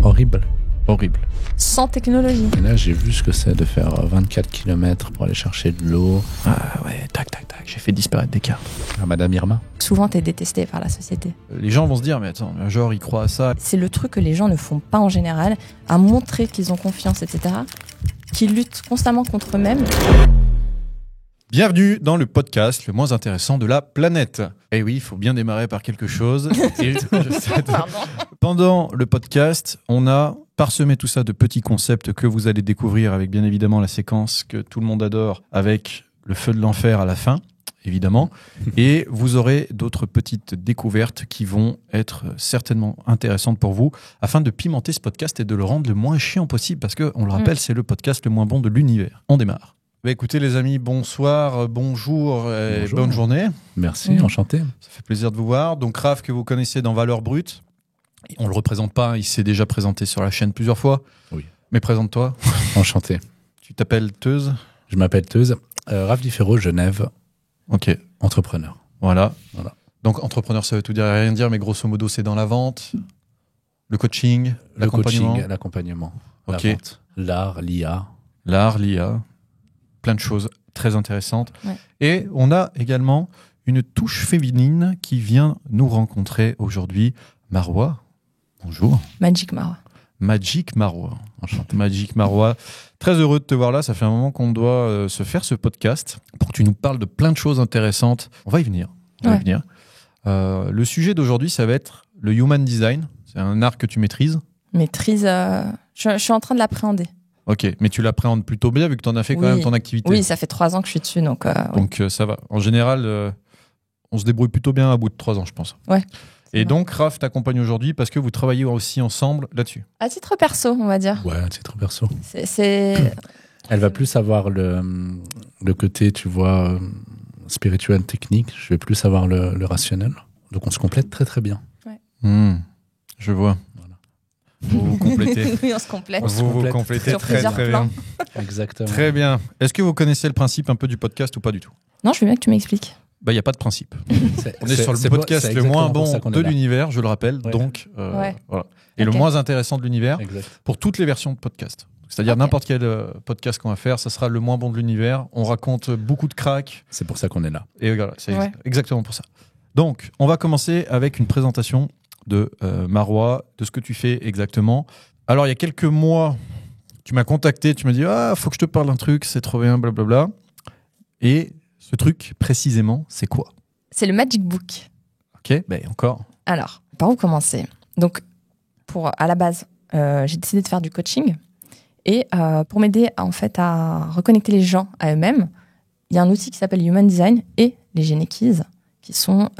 Horrible. Sans technologie. Et là, j'ai vu ce que c'est de faire 24 km pour aller chercher de l'eau. Ah ouais, tac, j'ai fait disparaître des cartes. À Madame Irma. Souvent, t'es détesté par la société. Les gens vont se dire, mais attends, genre, ils croient à ça. C'est le truc que les gens ne font pas en général, à montrer qu'ils ont confiance, etc., qui luttent constamment contre eux-mêmes. Bienvenue dans le podcast le moins intéressant de la planète. Eh oui, il faut bien démarrer par quelque chose. Pendant le podcast, on a parsemé tout ça de petits concepts que vous allez découvrir avec bien évidemment la séquence que tout le monde adore avec le feu de l'enfer à la fin, évidemment. Et vous aurez d'autres petites découvertes qui vont être certainement intéressantes pour vous afin de pimenter ce podcast et de le rendre le moins chiant possible parce que, on le rappelle, c'est le podcast le moins bon de l'univers. On démarre. Bah écoutez les amis, bonsoir, bonjour et bonne journée. Merci, enchanté. Ça fait plaisir de vous voir. Donc Raph que vous connaissez dans Valeurs Brutes. On le représente pas, il s'est déjà présenté sur la chaîne plusieurs fois. Oui. Mais présente-toi. Enchanté. Tu t'appelles Teuse ? Je m'appelle Teuse. Raph Differo, Genève. Ok. Entrepreneur. Voilà. Donc entrepreneur, ça veut tout dire et rien dire, mais grosso modo, c'est dans la vente, le coaching, l'accompagnement, ok. La vente, l'art, l'IA. L'art, l'IA, plein de choses très intéressantes. Ouais. Et on a également une touche féminine qui vient nous rencontrer aujourd'hui. Marwa, bonjour. Magic Marwa. Magic Marwa. Enchanté. Magic Marwa. Très heureux de te voir là. Ça fait un moment qu'on doit se faire ce podcast pour que tu nous parles de plein de choses intéressantes. On va y venir. Le sujet d'aujourd'hui, ça va être le human design. C'est un art que tu maîtrises. Maîtrise, je suis en train de l'appréhender. Ok, mais tu l'appréhendes plutôt bien vu que tu en as fait quand même ton activité. Oui, ça fait 3 ans que je suis dessus. Donc ça va. En général, on se débrouille plutôt bien à bout de 3 ans, je pense. Ouais. Et donc, Raph t'accompagne aujourd'hui parce que vous travaillez aussi ensemble là-dessus. À titre perso, on va dire. Ouais, à titre perso. C'est... Elle va plus avoir le côté, tu vois, spirituel, technique. Je vais plus avoir le rationnel. Donc on se complète très très bien. Ouais. Je vois. Voilà. Vous complétez. Oui, on se complète. Vous complétez Sur très plusieurs très plans. bien. Exactement. Très bien. Est-ce que vous connaissez le principe un peu du podcast ou pas du tout ? Non, je veux bien que tu m'expliques. Il n'y a pas de principe. On est sur le podcast le moins bon de l'univers, je le rappelle. Ouais. Donc, Ouais. voilà. Et le moins intéressant de l'univers Exact. pour toutes les versions de podcast. C'est-à-dire n'importe quel podcast qu'on va faire, ça sera le moins bon de l'univers. On raconte beaucoup de cracks. C'est pour ça qu'on est là. Et voilà, c'est exactement pour ça. Donc, on va commencer avec une présentation de Marwa, de ce que tu fais exactement. Alors, il y a quelques mois, tu m'as contacté, tu m'as dit « Ah, faut que je te parle d'un truc, c'est trop bien, blablabla. » Et ce truc, précisément, c'est quoi ? C'est le Magic Book. Ok, encore. Alors, par où commencer ? Donc, à la base, j'ai décidé de faire du coaching. Et pour m'aider en fait à reconnecter les gens à eux-mêmes, il y a un outil qui s'appelle Human Design et les Gene Keys, qui sont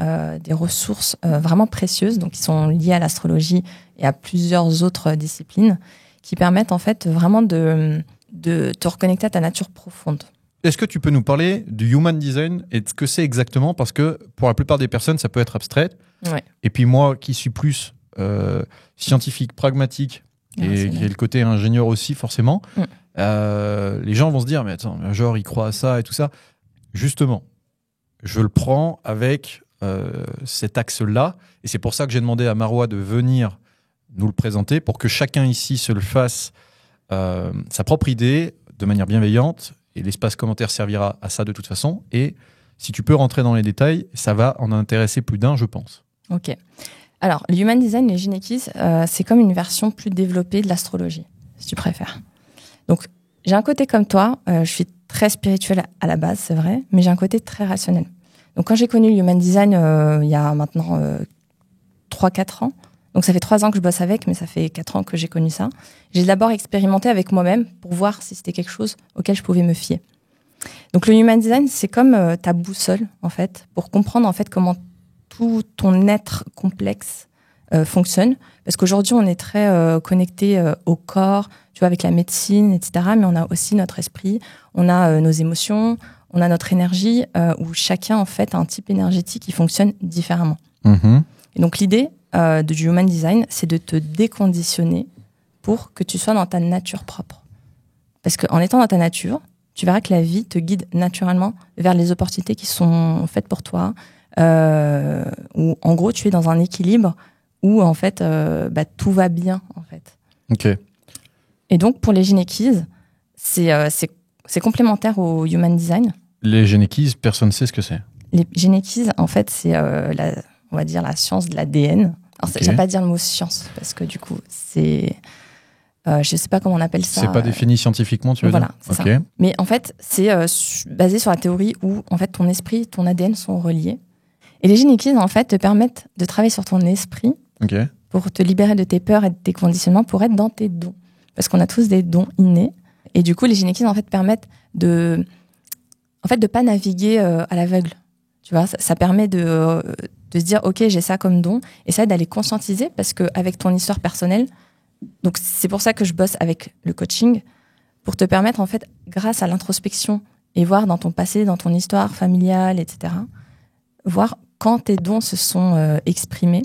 des ressources vraiment précieuses, donc qui sont liées à l'astrologie et à plusieurs autres disciplines, qui permettent en fait vraiment de te reconnecter à ta nature profonde. Est-ce que tu peux nous parler du Human Design et de ce que c'est exactement ? Parce que pour la plupart des personnes, ça peut être abstrait. Ouais. Et puis moi, qui suis plus scientifique, pragmatique, et qui est le côté ingénieur aussi, forcément, les gens vont se dire, mais attends, genre, ils croient à ça et tout ça. Justement, je le prends avec cet axe-là. Et c'est pour ça que j'ai demandé à Marwa de venir nous le présenter pour que chacun ici se le fasse sa propre idée de manière bienveillante. Et l'espace commentaire servira à ça de toute façon. Et si tu peux rentrer dans les détails, ça va en intéresser plus d'un, je pense. Ok. Alors, le Human Design, les Gene Keys, c'est comme une version plus développée de l'astrologie, si tu préfères. Donc, j'ai un côté comme toi, je suis très spirituelle à la base, c'est vrai, mais j'ai un côté très rationnel. Donc, quand j'ai connu le Human Design, il y a maintenant 3-4 ans, donc ça fait 3 ans que je bosse avec, mais ça fait 4 ans que j'ai connu ça. J'ai d'abord expérimenté avec moi-même pour voir si c'était quelque chose auquel je pouvais me fier. Donc le Human Design, c'est comme ta boussole, en fait, pour comprendre en fait comment tout ton être complexe fonctionne. Parce qu'aujourd'hui, on est très connecté au corps, tu vois, avec la médecine, etc. Mais on a aussi notre esprit, on a nos émotions, on a notre énergie, où chacun, en fait, a un type énergétique qui fonctionne différemment. Et donc l'idée du Human Design, c'est de te déconditionner pour que tu sois dans ta nature propre. Parce qu'en étant dans ta nature, tu verras que la vie te guide naturellement vers les opportunités qui sont faites pour toi, où en gros tu es dans un équilibre où en fait tout va bien en fait. Ok. Et donc, pour les Gene Keys, c'est complémentaire au Human Design. Les Gene Keys, personne ne sait ce que c'est. Les Gene Keys, en fait, c'est, on va dire, la science de l'ADN. Alors, j'aime pas dire le mot science, parce que du coup, c'est... je sais pas comment on appelle ça. C'est pas défini scientifiquement, tu veux dire ? Voilà, c'est ça. Mais en fait, c'est basé sur la théorie où, en fait, ton esprit, ton ADN sont reliés. Et les Gene Keys, en fait, te permettent de travailler sur ton esprit pour te libérer de tes peurs et de tes conditionnements pour être dans tes dons. Parce qu'on a tous des dons innés. Et du coup, les Gene Keys, en fait, permettent de pas naviguer à l'aveugle. Tu vois, ça permet de se dire, OK, j'ai ça comme don. Et ça aide à les conscientiser parce qu'avec ton histoire personnelle, donc c'est pour ça que je bosse avec le coaching, pour te permettre, en fait, grâce à l'introspection et voir dans ton passé, dans ton histoire familiale, etc., voir quand tes dons se sont exprimés.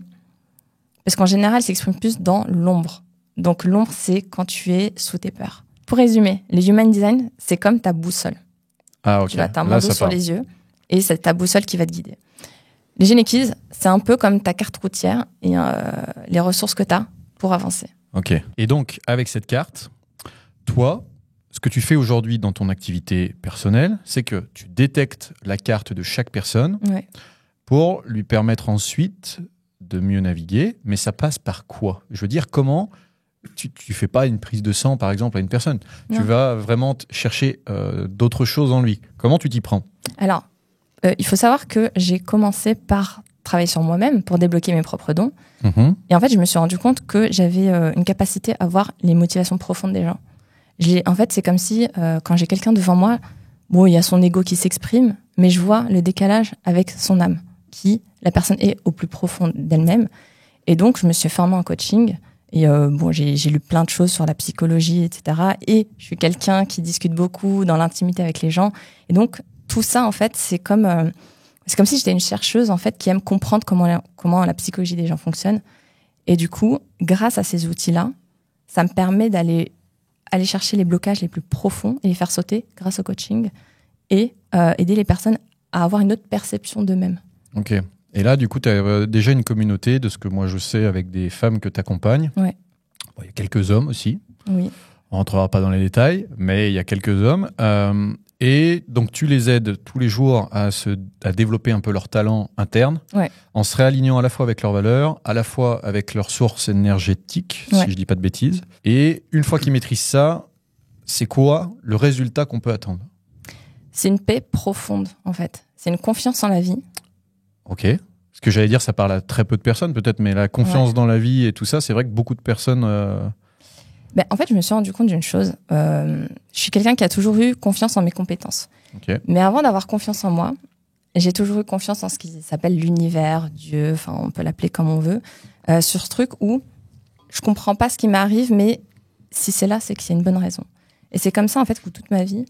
Parce qu'en général, ils s'expriment plus dans l'ombre. Donc l'ombre, c'est quand tu es sous tes peurs. Pour résumer, les Human Design, c'est comme ta boussole. Ah, ok. Tu as un bandeau sur les yeux et c'est ta boussole qui va te guider. Les Gene Keys, c'est un peu comme ta carte routière et les ressources que tu as pour avancer. Ok. Et donc, avec cette carte, toi, ce que tu fais aujourd'hui dans ton activité personnelle, c'est que tu détectes la carte de chaque personne pour lui permettre ensuite de mieux naviguer. Mais ça passe par quoi ? Je veux dire, comment... Tu fais pas une prise de sang, par exemple, à une personne. Non. Tu vas vraiment chercher d'autres choses en lui. Comment tu t'y prends ? Alors, il faut savoir que j'ai commencé par travailler sur moi-même pour débloquer mes propres dons. Et en fait, je me suis rendu compte que j'avais une capacité à voir les motivations profondes des gens. En fait, c'est comme si, quand j'ai quelqu'un devant moi, bon, il y a son ego qui s'exprime, mais je vois le décalage avec son âme, qui, la personne est au plus profond d'elle-même. Et donc, je me suis formée en coaching. Et j'ai lu plein de choses sur la psychologie, etc. Et je suis quelqu'un qui discute beaucoup dans l'intimité avec les gens. Et donc, tout ça, en fait, c'est comme si j'étais une chercheuse, en fait, qui aime comprendre comment la psychologie des gens fonctionne. Et du coup, grâce à ces outils-là, ça me permet d'aller chercher les blocages les plus profonds et les faire sauter grâce au coaching et aider les personnes à avoir une autre perception d'eux-mêmes. Ok. Et là, du coup, tu as déjà une communauté de ce que moi je sais avec des femmes que tu accompagnes. Ouais. Bon, il y a quelques hommes aussi. Oui. On ne rentrera pas dans les détails, mais il y a quelques hommes. Et donc, tu les aides tous les jours à développer un peu leur talent interne, en se réalignant à la fois avec leurs valeurs, à la fois avec leurs sources énergétiques, si je ne dis pas de bêtises. Et une fois qu'ils maîtrisent ça, c'est quoi le résultat qu'on peut attendre ? C'est une paix profonde, en fait. C'est une confiance en la vie. Ok. Ce que j'allais dire, ça parle à très peu de personnes peut-être, mais la confiance dans la vie et tout ça, c'est vrai que beaucoup de personnes... En fait, je me suis rendu compte d'une chose. Je suis quelqu'un qui a toujours eu confiance en mes compétences. Okay. Mais avant d'avoir confiance en moi, j'ai toujours eu confiance en ce qui s'appelle l'univers, Dieu, enfin on peut l'appeler comme on veut, sur ce truc où je comprends pas ce qui m'arrive, mais si c'est là, c'est qu'il y a une bonne raison. Et c'est comme ça, en fait, que toute ma vie,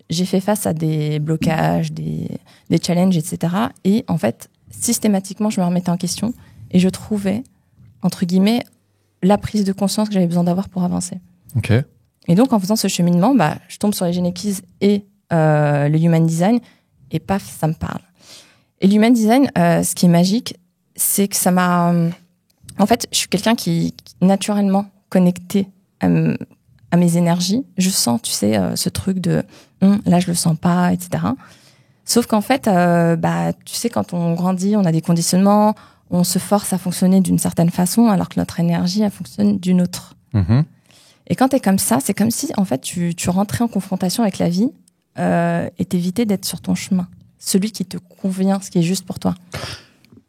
j'ai fait face à des blocages, des challenges, etc. Et en fait, systématiquement, je me remettais en question et je trouvais, entre guillemets, la prise de conscience que j'avais besoin d'avoir pour avancer. Ok. Et donc, en faisant ce cheminement, je tombe sur les Gene Keys et le Human Design et paf, ça me parle. Et l'Human Design, ce qui est magique, c'est que ça m'a... En fait, je suis quelqu'un qui est naturellement connecté à mes énergies. Je sens, tu sais, ce truc de là, je le sens pas, etc. Sauf qu'en fait, tu sais, quand on grandit, on a des conditionnements, on se force à fonctionner d'une certaine façon, alors que notre énergie, elle fonctionne d'une autre. Et quand t'es comme ça, c'est comme si, en fait, tu rentrais en confrontation avec la vie et t'évitais d'être sur ton chemin. Celui qui te convient, ce qui est juste pour toi.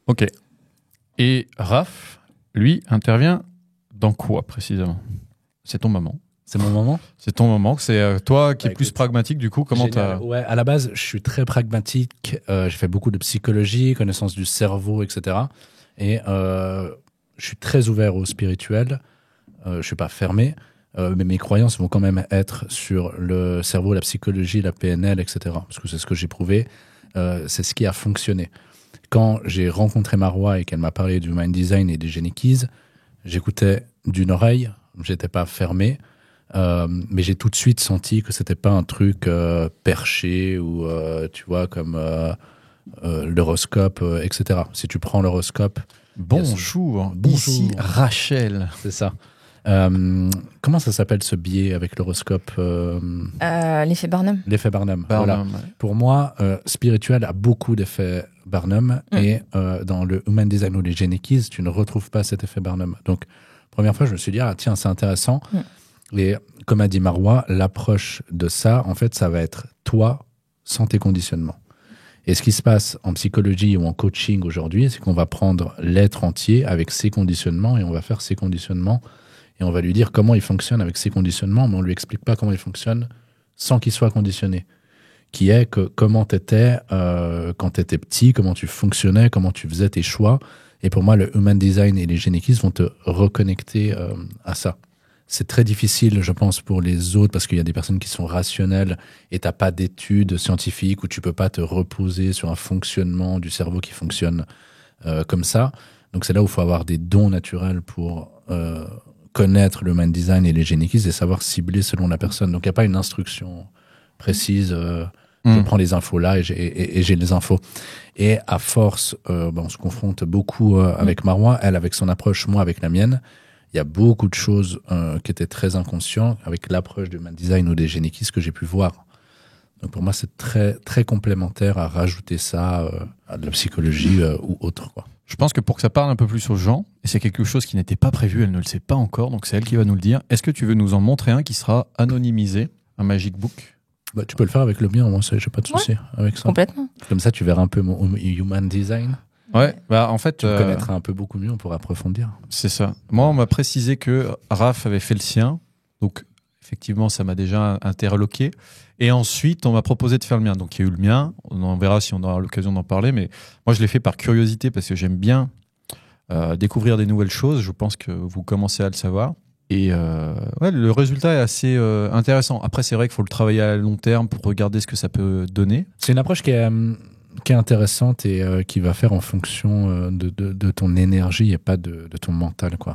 Ok. Et Raph, lui, intervient dans quoi, précisément ? C'est ton moment. C'est mon moment ? C'est ton moment. C'est toi qui es plus pragmatique, du coup. Comment t'as... Ouais, à la base, je suis très pragmatique. J'ai fait beaucoup de psychologie, connaissance du cerveau, etc. Et je suis très ouvert au spirituel. Je suis pas fermé. Mais mes croyances vont quand même être sur le cerveau, la psychologie, la PNL, etc. Parce que c'est ce que j'ai prouvé. C'est ce qui a fonctionné. Quand j'ai rencontré Marois et qu'elle m'a parlé du Human Design et des Gene Keys, j'écoutais d'une oreille. J'étais pas fermé. Mais j'ai tout de suite senti que c'était pas un truc perché ou tu vois comme l'horoscope, etc. Si tu prends l'horoscope, bonjour, ici Rachel. C'est ça. Comment ça s'appelle ce biais avec l'horoscope L'effet Barnum. L'effet Barnum. Voilà. Pour moi, spirituel a beaucoup d'effets Barnum et dans le Human Design ou les Gene Keys, tu ne retrouves pas cet effet Barnum. Donc, première fois, je me suis dit, tiens, c'est intéressant. Et comme a dit Marois, l'approche de ça, en fait, ça va être toi sans tes conditionnements. Et ce qui se passe en psychologie ou en coaching aujourd'hui, c'est qu'on va prendre l'être entier avec ses conditionnements et on va faire ses conditionnements et on va lui dire comment il fonctionne avec ses conditionnements, mais on ne lui explique pas comment il fonctionne sans qu'il soit conditionné. Qui est que comment tu étais quand tu étais petit, comment tu fonctionnais, comment tu faisais tes choix. Et pour moi, le Human Design et les Gene Keys vont te reconnecter à ça. C'est très difficile, je pense, pour les autres, parce qu'il y a des personnes qui sont rationnelles et tu n'as pas d'études scientifiques où tu ne peux pas te reposer sur un fonctionnement du cerveau qui fonctionne comme ça. Donc c'est là où il faut avoir des dons naturels pour connaître le Human Design et les Gene Keys et savoir cibler selon la personne. Donc il n'y a pas une instruction précise. Je prends les infos là et j'ai les infos. Et à force, on se confronte beaucoup avec Marois, elle avec son approche, moi avec la mienne. Il y a beaucoup de choses qui étaient très inconscientes avec l'approche du Human Design ou des Gene Keys que j'ai pu voir. Donc pour moi, c'est très, très complémentaire à rajouter ça à de la psychologie ou autre, quoi. Je pense que pour que ça parle un peu plus aux gens, et c'est quelque chose qui n'était pas prévu, elle ne le sait pas encore, donc c'est elle qui va nous le dire. Est-ce que tu veux nous en montrer un qui sera anonymisé, un Magic Book ? Tu peux le faire avec le mien, moi, j'ai pas de souci avec ça. Complètement. Comme ça, tu verras un peu mon Human Design. Ouais, en fait, tu me connaîtras un peu beaucoup mieux, on pourra approfondir. C'est ça. Moi, on m'a précisé que Raph avait fait le sien, donc effectivement, ça m'a déjà interloqué. Et ensuite, on m'a proposé de faire le mien. Donc, il y a eu le mien. On verra si on aura l'occasion d'en parler. Mais moi, je l'ai fait par curiosité parce que j'aime bien découvrir des nouvelles choses. Je pense que vous commencez à le savoir. Et le résultat est assez intéressant. Après, c'est vrai qu'il faut le travailler à long terme pour regarder ce que ça peut donner. C'est une approche qui est intéressante et qui va faire en fonction de ton énergie et pas de ton mental, quoi.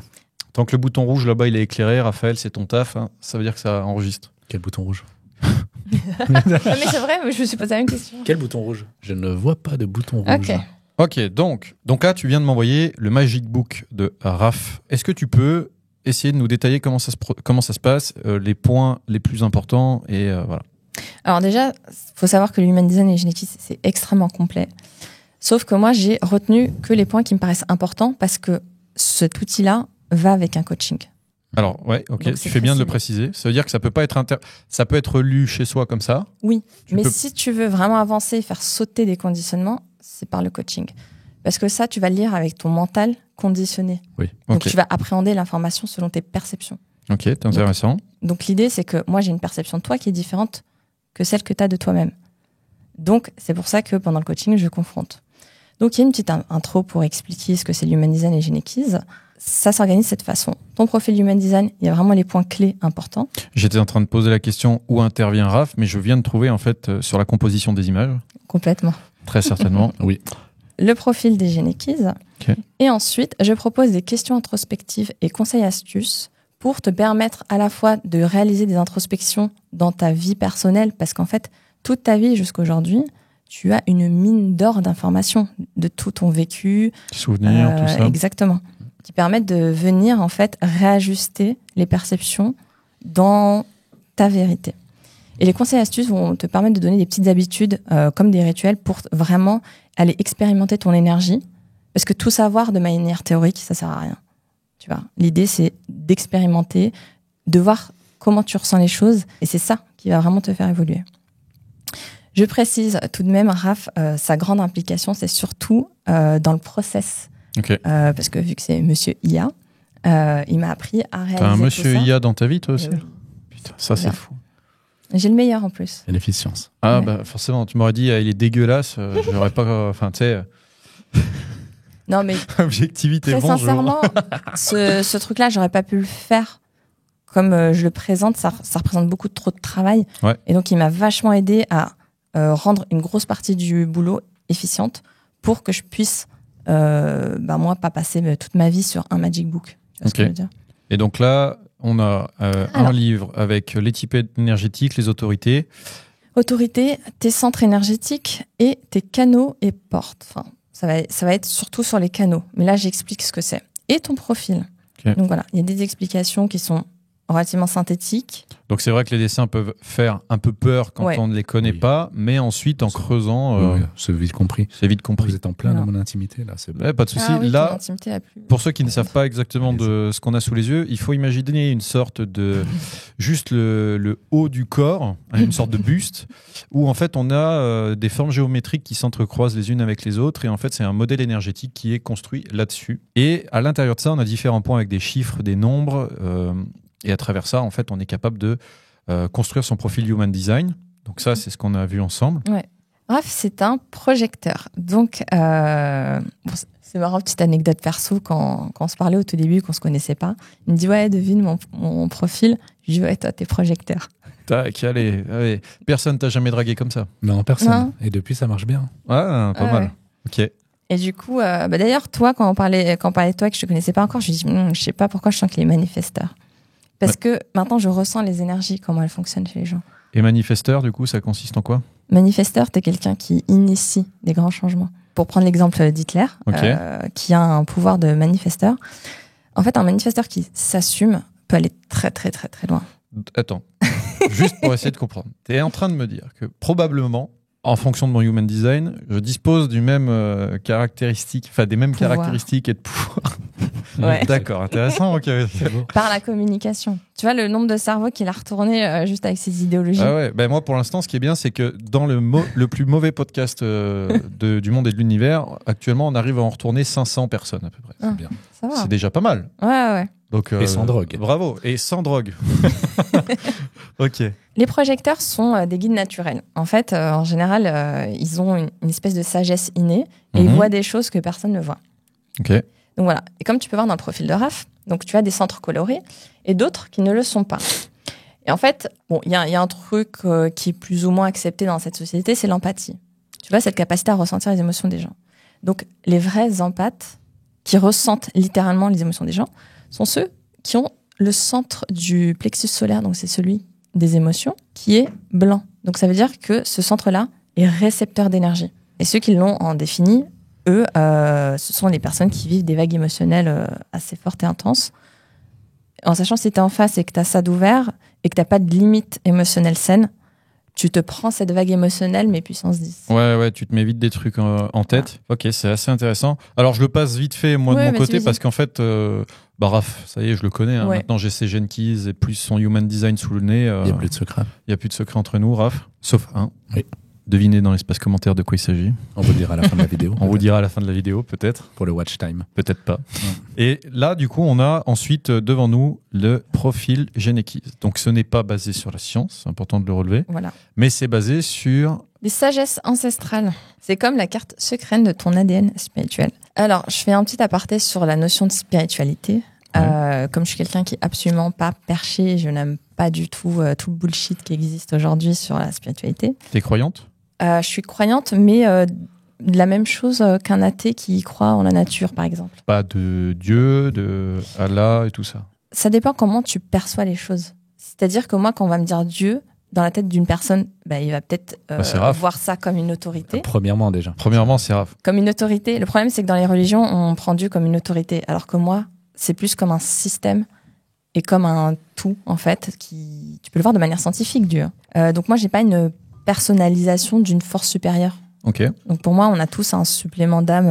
Tant que le bouton rouge là-bas il est éclairé, Raphaël, c'est ton taf, hein, ça veut dire que ça enregistre. Quel bouton rouge? Mais c'est vrai, je me suis posé la même question. Quel bouton rouge? Je ne vois pas de bouton rouge. Ok, donc là tu viens de m'envoyer le Magic Book de Raph. Est-ce que tu peux essayer de nous détailler comment ça se passe, les points les plus importants et voilà. Alors déjà, il faut savoir que le Human Design et les Gene Keys, c'est extrêmement complet. Sauf que moi, j'ai retenu que les points qui me paraissent importants parce que cet outil-là va avec un coaching. Alors, ouais, ok, donc, tu fais bien de le préciser. Ça veut dire que ça peut pas être ça peut être lu chez soi comme ça. Oui, si tu veux vraiment avancer et faire sauter des conditionnements, c'est par le coaching. Parce que ça, tu vas le lire avec ton mental conditionné. Oui. Donc, tu vas appréhender l'information selon tes perceptions. Ok, c'est intéressant. Donc, l'idée, c'est que moi, j'ai une perception de toi qui est différente que celle que tu as de toi-même. Donc, c'est pour ça que pendant le coaching, je confronte. Donc, il y a une petite intro pour expliquer ce que c'est l'Human Design et Gene Keys. Ça s'organise de cette façon. Ton profil Human Design, il y a vraiment les points clés importants. J'étais en train de poser la question où intervient Raph, mais je viens de trouver en fait sur la composition des images. Complètement. Très certainement, oui. Le profil des Gene Keys. Okay. Et ensuite, je propose des questions introspectives et conseils astuces pour te permettre à la fois de réaliser des introspections dans ta vie personnelle, parce qu'en fait, toute ta vie jusqu'à aujourd'hui, tu as une mine d'or d'informations de tout ton vécu. Souvenirs, tout ça. Exactement. Qui permettent de venir, en fait, réajuster les perceptions dans ta vérité. Et les conseils astuces vont te permettre de donner des petites habitudes, comme des rituels, pour vraiment aller expérimenter ton énergie. Parce que tout savoir de manière théorique, ça sert à rien. Tu vois, l'idée, c'est d'expérimenter, de voir comment tu ressens les choses. Et c'est ça qui va vraiment te faire évoluer. Je précise tout de même, Raph, sa grande implication, c'est surtout dans le process. Okay. Parce que vu que c'est Monsieur IA, il m'a appris à réaliser. T'as un Monsieur tout ça. IA dans ta vie, toi aussi? Oui. Putain, ça c'est fou. J'ai le meilleur en plus. Et l'efficience. Ah, bah forcément, tu m'aurais dit, il est dégueulasse, je n'aurais pas. Enfin, tu sais. Non, mais. Objectivité, très bonjour. sincèrement, ce truc-là, j'aurais pas pu le faire comme je le présente. Ça représente beaucoup trop de travail. Ouais. Et donc, il m'a vachement aidé à rendre une grosse partie du boulot efficiente pour que je puisse, moi, pas passer toute ma vie sur un Magic Book. Tu vois ce que je veux dire? Et donc là, on a un livre avec les types énergétiques, les autorités. Autorités, tes centres énergétiques et tes canaux et portes. Enfin, ça va être surtout sur les canaux. Mais là, j'explique ce que c'est. Et ton profil. Okay. Donc voilà, il y a des explications qui sont relativement synthétiques. Donc c'est vrai que les dessins peuvent faire un peu peur quand on ne les connaît pas, mais ensuite en creusant, c'est vite compris. C'est vite compris. Vous êtes en plein dans mon intimité là, c'est pas de souci. Oui, là, pour ceux qui ne savent pas exactement de ce qu'on a sous les yeux, il faut imaginer une sorte de juste le haut du corps, une sorte de buste, où en fait on a des formes géométriques qui s'entrecroisent les unes avec les autres, et en fait c'est un modèle énergétique qui est construit là-dessus. Et à l'intérieur de ça, on a différents points avec des chiffres, des nombres. Et à travers ça, en fait, on est capable de construire son profil Human Design. Donc ça, c'est ce qu'on a vu ensemble. Ouais. Raph, c'est un projecteur. Donc, c'est marrant, petite anecdote perso, quand on se parlait au tout début, qu'on se connaissait pas, il me dit, ouais, devine mon profil. Je dis, ouais, toi, t'es projecteur. Tac, allez. Personne t'a jamais dragué comme ça? Non, personne. Non. Et depuis, ça marche bien. Ah, pas mal. Ouais. Ok. Et du coup, d'ailleurs, toi, quand on parlait de toi, que je te connaissais pas encore, je dis, je sais pas pourquoi je sens qu'il est manifesteur. Parce que maintenant, je ressens les énergies, comment elles fonctionnent chez les gens. Et manifesteur, du coup, ça consiste en quoi? Manifesteur, t'es quelqu'un qui initie des grands changements. Pour prendre l'exemple d'Hitler, qui a un pouvoir de manifesteur. En fait, un manifesteur qui s'assume peut aller très, très, très, très loin. Attends, juste pour essayer de comprendre. T'es en train de me dire que probablement, en fonction de mon Human Design, je dispose du même caractéristique, enfin des mêmes caractéristiques et de pouvoir. Ouais. D'accord, intéressant. Okay. Par la communication. Tu vois le nombre de cerveaux qu'il a retourné juste avec ses idéologies. Ah ouais. Ben moi, pour l'instant, ce qui est bien, c'est que dans le plus mauvais podcast du monde et de l'univers, actuellement, on arrive à en retourner 500 personnes à peu près. C'est bien. Ça va. C'est déjà pas mal. Ouais. Donc, et sans drogue. Bravo. Et sans drogue. Ok. Les projecteurs sont des guides naturels. En fait, en général, ils ont une espèce de sagesse innée et ils voient des choses que personne ne voit. Ok. Donc voilà. Et comme tu peux voir dans le profil de Raph, donc tu as des centres colorés et d'autres qui ne le sont pas. Et en fait, il y a un truc qui est plus ou moins accepté dans cette société, c'est l'empathie. Tu vois, cette capacité à ressentir les émotions des gens. Donc les vrais empathes qui ressentent littéralement les émotions des gens sont ceux qui ont le centre du plexus solaire, donc c'est celui des émotions, qui est blanc. Donc ça veut dire que ce centre-là est récepteur d'énergie. Et ceux qui l'ont en défini, eux, ce sont les personnes qui vivent des vagues émotionnelles assez fortes et intenses. En sachant si tu es en face et que tu as ça d'ouvert et que tu n'as pas de limite émotionnelle saine, tu te prends cette vague émotionnelle, mais puissance 10. Ouais, tu te mets vite des trucs en tête. Ah. Ok, c'est assez intéressant. Alors, je le passe vite fait, moi, de mon côté, parce qu'en fait, Raph, ça y est, je le connais. Maintenant, j'ai ses gènes keys et plus son human design sous le nez. Il n'y a plus de secret. Il n'y a plus de secret entre nous, Raph. Sauf un. Oui. Devinez dans l'espace commentaire de quoi il s'agit. On vous le dira à la fin de la vidéo. On vous dira à la fin de la vidéo, peut-être. Pour le watch time. Peut-être pas. Et là, du coup, on a ensuite devant nous le profil Généquise. Donc, ce n'est pas basé sur la science, c'est important de le relever. Voilà. Mais c'est basé sur... des sagesses ancestrales. C'est comme la carte secrète de ton ADN spirituel. Alors, je fais un petit aparté sur la notion de spiritualité. Comme je suis quelqu'un qui est absolument pas perché, je n'aime pas du tout tout le bullshit qui existe aujourd'hui sur la spiritualité. T'es croyante ? Je suis croyante, mais de la même chose qu'un athée qui croit en la nature, par exemple. Pas de Dieu, de Allah et tout ça. Ça dépend comment tu perçois les choses. C'est-à-dire que moi, quand on va me dire Dieu, dans la tête d'une personne, il va peut-être voir ça comme une autorité. Premièrement, c'est Raph. Comme une autorité. Le problème, c'est que dans les religions, on prend Dieu comme une autorité. Alors que moi, c'est plus comme un système et comme un tout, en fait, qui tu peux le voir de manière scientifique, Dieu. Donc moi, j'ai pas une personnalisation d'une force supérieure. Ok. Donc pour moi, on a tous un supplément d'âme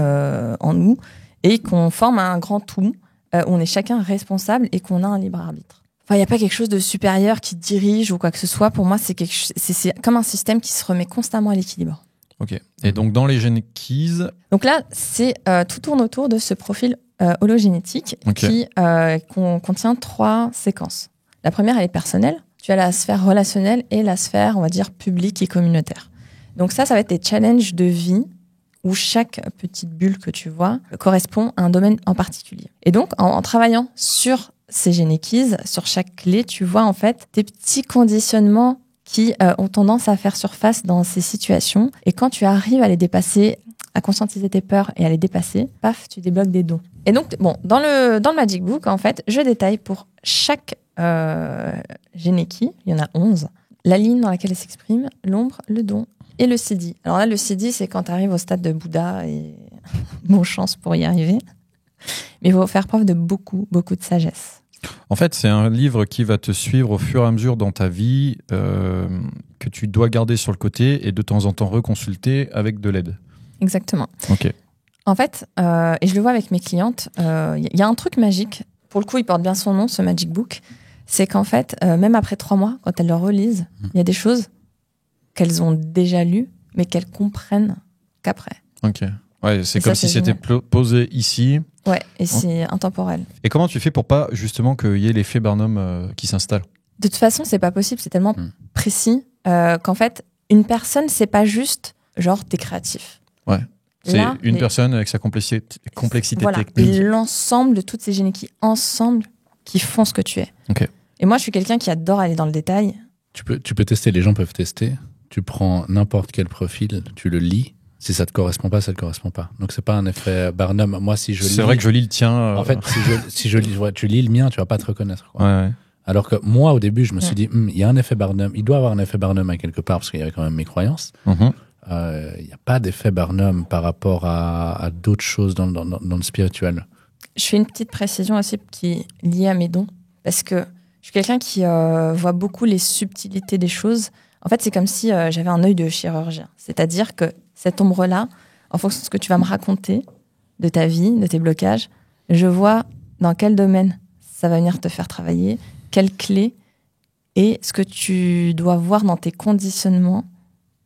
en nous et qu'on forme un grand tout où on est chacun responsable et qu'on a un libre arbitre. Enfin, il n'y a pas quelque chose de supérieur qui dirige ou quoi que ce soit. Pour moi, c'est comme un système qui se remet constamment à l'équilibre. Ok. Et donc, dans les gènes keys... Donc là, tout tourne autour de ce profil hologénétique qui contient 3 séquences. La première, elle est personnelle. Tu as la sphère relationnelle et la sphère, on va dire, publique et communautaire. Donc ça va être des challenges de vie où chaque petite bulle que tu vois correspond à un domaine en particulier. Et donc, en travaillant sur ces généquises, sur chaque clé, tu vois en fait des petits conditionnements qui ont tendance à faire surface dans ces situations. Et quand tu arrives à les dépasser, à conscientiser tes peurs et à les dépasser, paf, tu débloques des dons. Et donc, dans le Magic Book, en fait, je détaille pour chaque généki, il y en a 11, la ligne dans laquelle elle s'exprime, l'ombre, le don et le siddhi. Alors là, le siddhi, c'est quand tu arrives au stade de Bouddha et bonne chance pour y arriver. Mais il faut faire preuve de beaucoup, beaucoup de sagesse. En fait, c'est un livre qui va te suivre au fur et à mesure dans ta vie, que tu dois garder sur le côté et de temps en temps reconsulter avec de l'aide. Exactement. Ok. En fait, et je le vois avec mes clientes, il y a un truc magique. Pour le coup, il porte bien son nom, ce Magic Book. C'est qu'en fait, même après 3 mois, quand elles le relisent, il y a des choses qu'elles ont déjà lues, mais qu'elles comprennent qu'après. Ok. Ouais, c'est Et comme ça, si c'est c'était posé ici. Ouais, et c'est intemporel. Et comment tu fais pour pas justement qu'il y ait l'effet Barnum qui s'installe? De toute façon, c'est pas possible. C'est tellement précis qu'en fait, une personne, c'est pas juste genre t'es créatif. Ouais. C'est Là, une personne avec sa complexité voilà, technique. et l'ensemble de toutes ces génies ensemble qui font ce que tu es. Ok. Et moi, je suis quelqu'un qui adore aller dans le détail. Tu peux tester, les gens peuvent tester. Tu prends n'importe quel profil, tu le lis. Si ça te correspond pas, ça te correspond pas. Donc c'est pas un effet Barnum. Moi, si je lis, C'est vrai que je lis le tien. En fait, si je lis, ouais, tu lis le mien, tu vas pas te reconnaître. Quoi. Ouais. Alors que moi, au début, je me suis dit, il y a un effet Barnum. Il doit y avoir un effet Barnum à quelque part parce qu'il y avait quand même mes croyances. Mhm. Il n'y a pas d'effet Barnum par rapport à d'autres choses dans le spirituel. Je fais une petite précision aussi qui est liée à mes dons. Parce que je suis quelqu'un qui voit beaucoup les subtilités des choses. En fait, c'est comme si j'avais un œil de chirurgien. C'est-à-dire que cette ombre-là, en fonction de ce que tu vas me raconter, de ta vie, de tes blocages, je vois dans quel domaine ça va venir te faire travailler, quelles clés et ce que tu dois voir dans tes conditionnements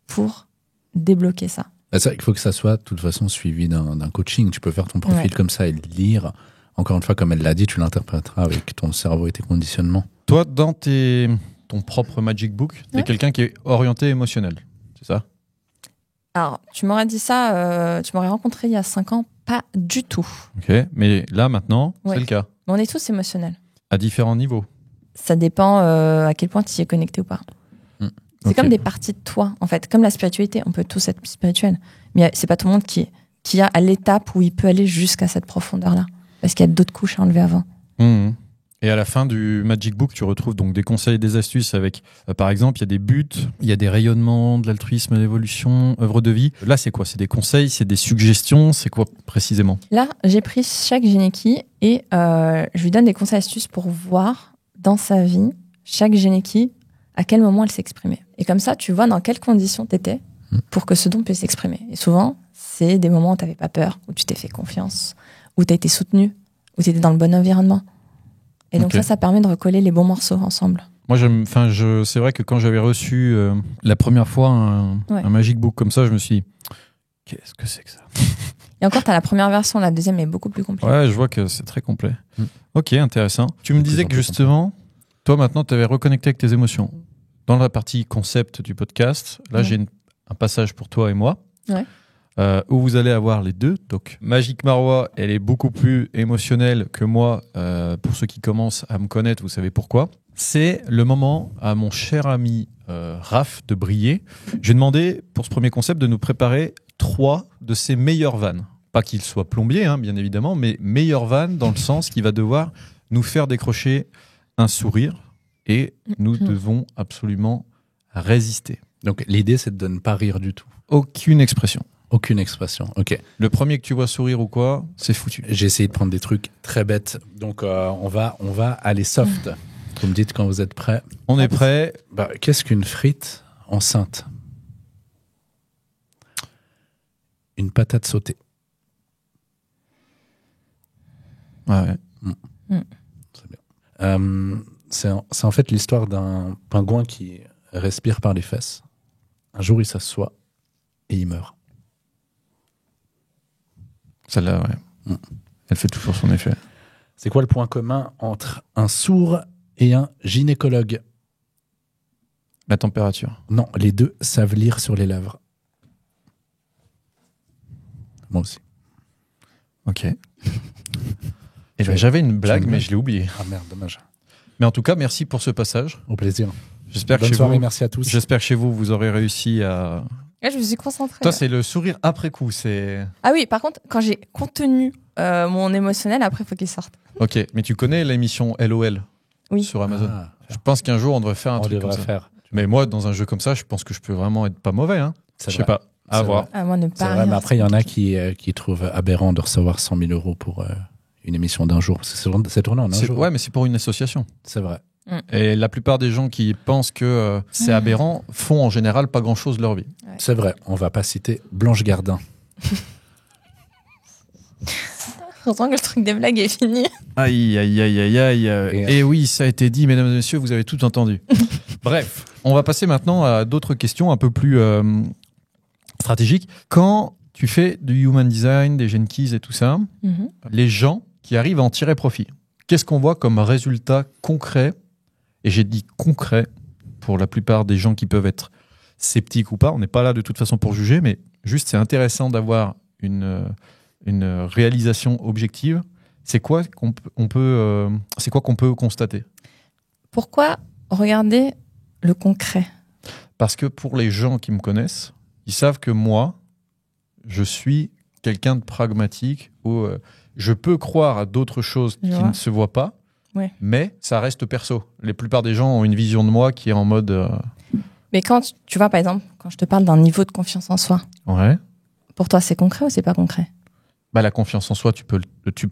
pour débloquer ça. C'est vrai qu'il faut que ça soit de toute façon suivi d'un coaching. Tu peux faire ton profil comme ça et le lire. Encore une fois, comme elle l'a dit, tu l'interpréteras avec ton cerveau et tes conditionnements. Toi, dans ton propre Magic Book, t'es quelqu'un qui est orienté émotionnel, c'est ça? Alors, tu m'aurais dit ça, tu m'aurais rencontré il y a 5 ans, pas du tout. Ok, mais là, maintenant, c'est le cas. Mais on est tous émotionnels. À différents niveaux. Ça dépend à quel point tu y es connecté ou pas. C'est comme des parties de toi, en fait. Comme la spiritualité, on peut tous être spirituels. Mais c'est pas tout le monde qui a à l'étape où il peut aller jusqu'à cette profondeur-là. Parce qu'il y a d'autres couches à enlever avant. Mmh. Et à la fin du Magic Book, tu retrouves donc des conseils et des astuces avec, par exemple, il y a des buts, il y a des rayonnements, de l'altruisme, de l'évolution, œuvre de vie. Là, c'est quoi? C'est des conseils, c'est des suggestions, c'est quoi précisément? Là, j'ai pris chaque Généki et je lui donne des conseils et astuces pour voir dans sa vie, chaque Généki, à quel moment elle s'exprimait. Et comme ça, tu vois dans quelles conditions tu étais pour que ce don puisse s'exprimer. Et souvent, c'est des moments où tu n'avais pas peur, où tu t'es fait confiance, où tu as été soutenu, où tu étais dans le bon environnement. Et donc ça permet de recoller les bons morceaux ensemble. Moi, c'est vrai que quand j'avais reçu la première fois un Magic Book comme ça, je me suis dit, qu'est-ce que c'est que ça? Et encore, tu as la première version, la deuxième est beaucoup plus compliquée. Ouais, je vois que c'est très complet. Ok, intéressant. Tu me disais que justement, toi maintenant, tu avais reconnecté avec tes émotions. Dans la partie concept du podcast, là, j'ai un passage pour toi et moi. Ouais. Où vous allez avoir les deux. Donc, Magic Marois, elle est beaucoup plus émotionnelle que moi. Pour ceux qui commencent à me connaître, vous savez pourquoi. C'est le moment à mon cher ami Raph de briller. J'ai demandé, pour ce premier concept, de nous préparer 3 de ses meilleures vannes. Pas qu'il soit plombier, hein, bien évidemment, mais meilleures vannes dans le sens qu'il va devoir nous faire décrocher un sourire et nous devons absolument résister. Donc, l'idée, c'est de ne pas rire du tout. Aucune expression. Aucune expression, ok. Le premier que tu vois sourire ou quoi, c'est foutu. J'ai essayé de prendre des trucs très bêtes. Donc, on va aller soft. Vous me dites quand vous êtes prêts. On est prêts. Qu'est-ce qu'une frite enceinte? Une patate sautée. Ouais. C'est bien. C'est en fait l'histoire d'un pingouin qui respire par les fesses. Un jour, il s'assoit et il meurt. Celle-là, ouais. Elle fait toujours son effet. C'est quoi le point commun entre un sourd et un gynécologue? La température. Non, les deux savent lire sur les lèvres. Moi aussi. Ok. Et j'avais une blague, mais je l'ai oubliée. Ah merde, dommage. Mais en tout cas, merci pour ce passage. Au plaisir. J'espère que Bonne chez soirée, vous, merci à tous. j'espère que chez vous, vous aurez réussi à... Là, je me suis concentrée. Toi, c'est le sourire après coup. Ah oui, par contre, quand j'ai contenu mon émotionnel, après, il faut qu'il sorte. Ok, mais tu connais l'émission LOL sur Amazon? Je pense qu'un jour, on devrait faire un truc comme ça. Mais moi, dans un jeu comme ça, je pense que je peux vraiment être pas mauvais. Hein. Je sais pas. À voir. Ah, moi, ne pas c'est vrai, mais après, il y en a qui trouvent aberrant de recevoir 100 000 € pour une émission d'un jour. Parce que c'est tourné en un jour. Ouais, mais c'est pour une association. C'est vrai. Et la plupart des gens qui pensent que c'est aberrant font en général pas grand-chose de leur vie. Ouais. C'est vrai. On va pas citer Blanche Gardin. J'entends que le truc des blagues est fini. Aïe. Et oui, ça a été dit, mesdames et messieurs, vous avez tout entendu. Bref, on va passer maintenant à d'autres questions un peu plus stratégiques. Quand tu fais du human design, des gene keys et tout ça, les gens qui arrivent à en tirer profit, qu'est-ce qu'on voit comme résultat concret? Et j'ai dit concret pour la plupart des gens qui peuvent être sceptiques ou pas. On n'est pas là de toute façon pour juger, mais juste c'est intéressant d'avoir une réalisation objective. C'est quoi qu'on peut constater? Pourquoi regarder le concret? Parce que pour les gens qui me connaissent, ils savent que moi, je suis quelqu'un de pragmatique où je peux croire à d'autres choses qui ne se voient pas, mais ça reste perso. La plupart des gens ont une vision de moi qui est en mode... Mais quand tu vois, par exemple, quand je te parle d'un niveau de confiance en soi, pour toi, c'est concret ou c'est pas concret? La confiance en soi, tu peux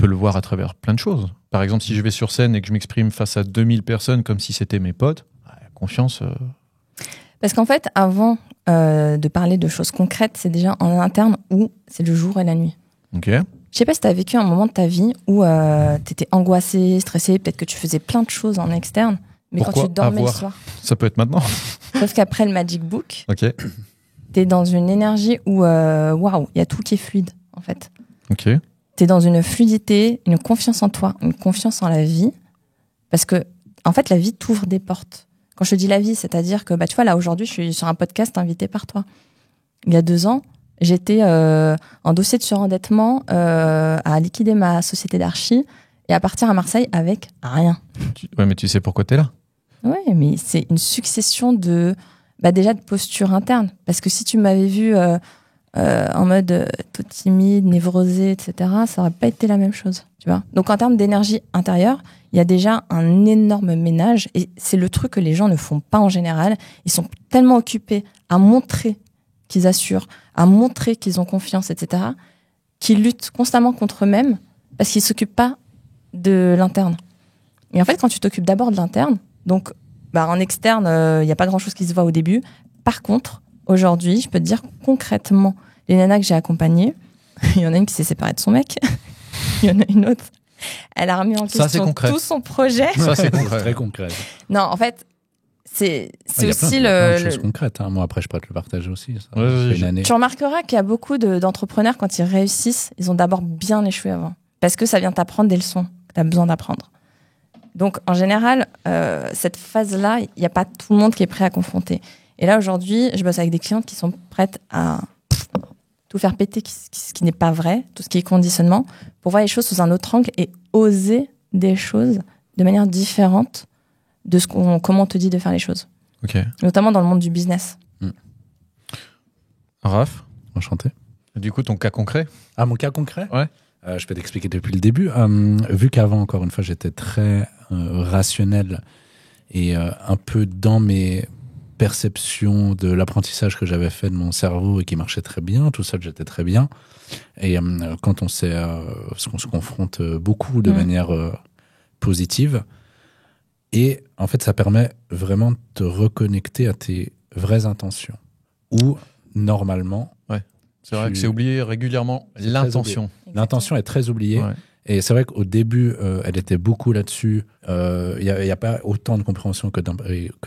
le voir à travers plein de choses. Par exemple, si je vais sur scène et que je m'exprime face à 2000 personnes comme si c'était mes potes, confiance... Parce qu'en fait, avant de parler de choses concrètes, c'est déjà en interne où c'est le jour et la nuit. Ok. Je sais pas si tu as vécu un moment de ta vie où tu étais angoissé, stressé, peut-être que tu faisais plein de choses en externe, mais pourquoi quand tu dormais le soir. Ça peut être maintenant. Sauf qu'après le Magic Book, tu es dans une énergie où, waouh, il y a tout qui est fluide, en fait. Ok. Tu es dans une fluidité, une confiance en toi, une confiance en la vie, parce que, en fait, la vie t'ouvre des portes. Quand je te dis la vie, c'est-à-dire que, tu vois, là, aujourd'hui, je suis sur un podcast invité par toi. Il y a 2 ans, j'étais en dossier de surendettement à liquider ma société d'archi et à partir à Marseille avec rien. Ouais, mais tu sais pourquoi tu es là. Ouais, mais c'est une succession déjà de postures internes. Parce que si tu m'avais vu en mode tout timide, névrosé, etc., ça aurait pas été la même chose, tu vois. Donc, en termes d'énergie intérieure, il y a déjà un énorme ménage et c'est le truc que les gens ne font pas en général. Ils sont tellement occupés à montrer qu'ils assurent, à montrer qu'ils ont confiance, etc., qu'ils luttent constamment contre eux-mêmes parce qu'ils ne s'occupent pas de l'interne. Et en fait, quand tu t'occupes d'abord de l'interne, donc en externe, il n'y a pas grand-chose qui se voit au début. Par contre, aujourd'hui, je peux te dire concrètement, les nanas que j'ai accompagnées, il y en a une qui s'est séparée de son mec, il y en a une autre, elle a remis en question tout son projet. Ça, c'est concret. Très concret. Non, en fait, c'est aussi plein de choses concrètes. Moi, après, je pourrais te le partager aussi. Ça, une année. Tu remarqueras qu'il y a beaucoup d'entrepreneurs, quand ils réussissent, ils ont d'abord bien échoué avant. Parce que ça vient t'apprendre des leçons que tu as besoin d'apprendre. Donc, en général, cette phase-là, il n'y a pas tout le monde qui est prêt à confronter. Et là, aujourd'hui, je bosse avec des clientes qui sont prêtes à tout faire péter, ce qui n'est pas vrai, tout ce qui est conditionnement, pour voir les choses sous un autre angle et oser des choses de manière différente de comment on te dit de faire les choses. Okay. Notamment dans le monde du business. Raph, enchanté. Du coup, ton cas concret? Ah, mon cas concret? Ouais. Je peux t'expliquer depuis le début. Vu qu'avant, encore une fois, j'étais très rationnel et un peu dans mes perceptions de l'apprentissage que j'avais fait de mon cerveau et qui marchait très bien, tout seul, j'étais très bien. Et quand on se confronte beaucoup de manière positive, et en fait, ça permet vraiment de te reconnecter à tes vraies intentions. Ou, normalement... Ouais. C'est vrai que c'est oublié régulièrement, l'intention. L'intention est très oubliée. Ouais. Et c'est vrai qu'au début, elle était beaucoup là-dessus. Il n'y a pas autant de compréhension que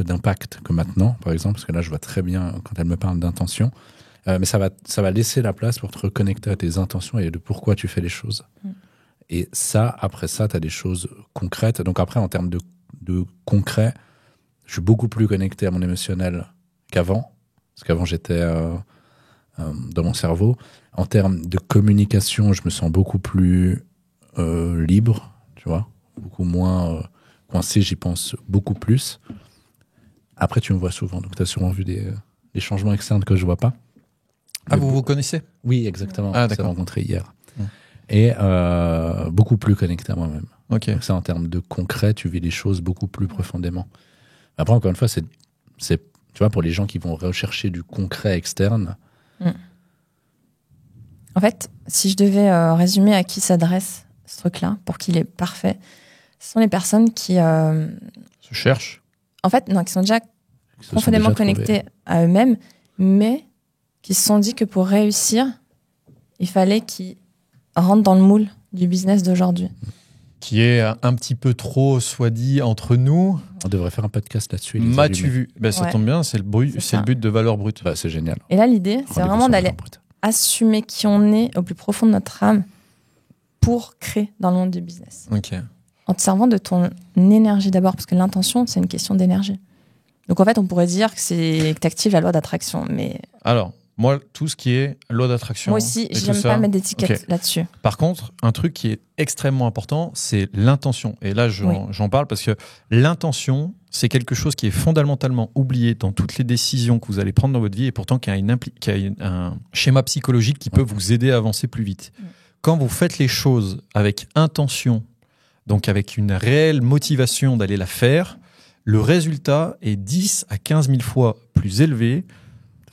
d'impact que maintenant, par exemple, parce que là, je vois très bien quand elle me parle d'intention. Mais ça va laisser la place pour te reconnecter à tes intentions et de pourquoi tu fais les choses. Et ça, après ça, tu as des choses concrètes. Donc après, en termes de concret, je suis beaucoup plus connecté à mon émotionnel qu'avant. Parce qu'avant, j'étais dans mon cerveau. En termes de communication, je me sens beaucoup plus libre, tu vois, beaucoup moins coincé, j'y pense beaucoup plus. Après, tu me vois souvent, donc tu as sûrement vu des changements externes que je vois pas. Ah, vous vous connaissez? Oui, exactement. Ah, on s'est rencontrés hier. Et beaucoup plus connecté à moi-même. Okay. Donc ça, en termes de concret, tu vis les choses beaucoup plus profondément. Après, encore une fois, c'est tu vois, pour les gens qui vont rechercher du concret externe. En fait, si je devais résumer à qui s'adresse ce truc-là, pour qu'il est parfait, ce sont les personnes qui se cherchent. En fait, non, qui sont déjà profondément connectés à eux-mêmes, mais qui se sont dit que pour réussir, il fallait qu'ils rentrent dans le moule du business d'aujourd'hui. Qui est un petit peu trop, soit dit, entre nous. On devrait faire un podcast là-dessus. M'as-tu vu ? Ça tombe bien, c'est le but de Valeurs Brutes. C'est génial. Et là, l'idée, c'est vraiment d'aller assumer qui on est au plus profond de notre âme pour créer dans le monde du business. Ok. En te servant de ton énergie d'abord, parce que l'intention, c'est une question d'énergie. Donc en fait, on pourrait dire que tu actives la loi d'attraction. Mais... Alors, moi, tout ce qui est loi d'attraction... Moi aussi, j'aime pas mettre d'étiquette là-dessus. Par contre, un truc qui est extrêmement important, c'est l'intention. Et là, j'en parle parce que l'intention, c'est quelque chose qui est fondamentalement oublié dans toutes les décisions que vous allez prendre dans votre vie et pourtant qui a un schéma psychologique qui peut vous aider à avancer plus vite. Quand vous faites les choses avec intention, donc avec une réelle motivation d'aller la faire, le résultat est 10 à 15 000 fois plus élevé,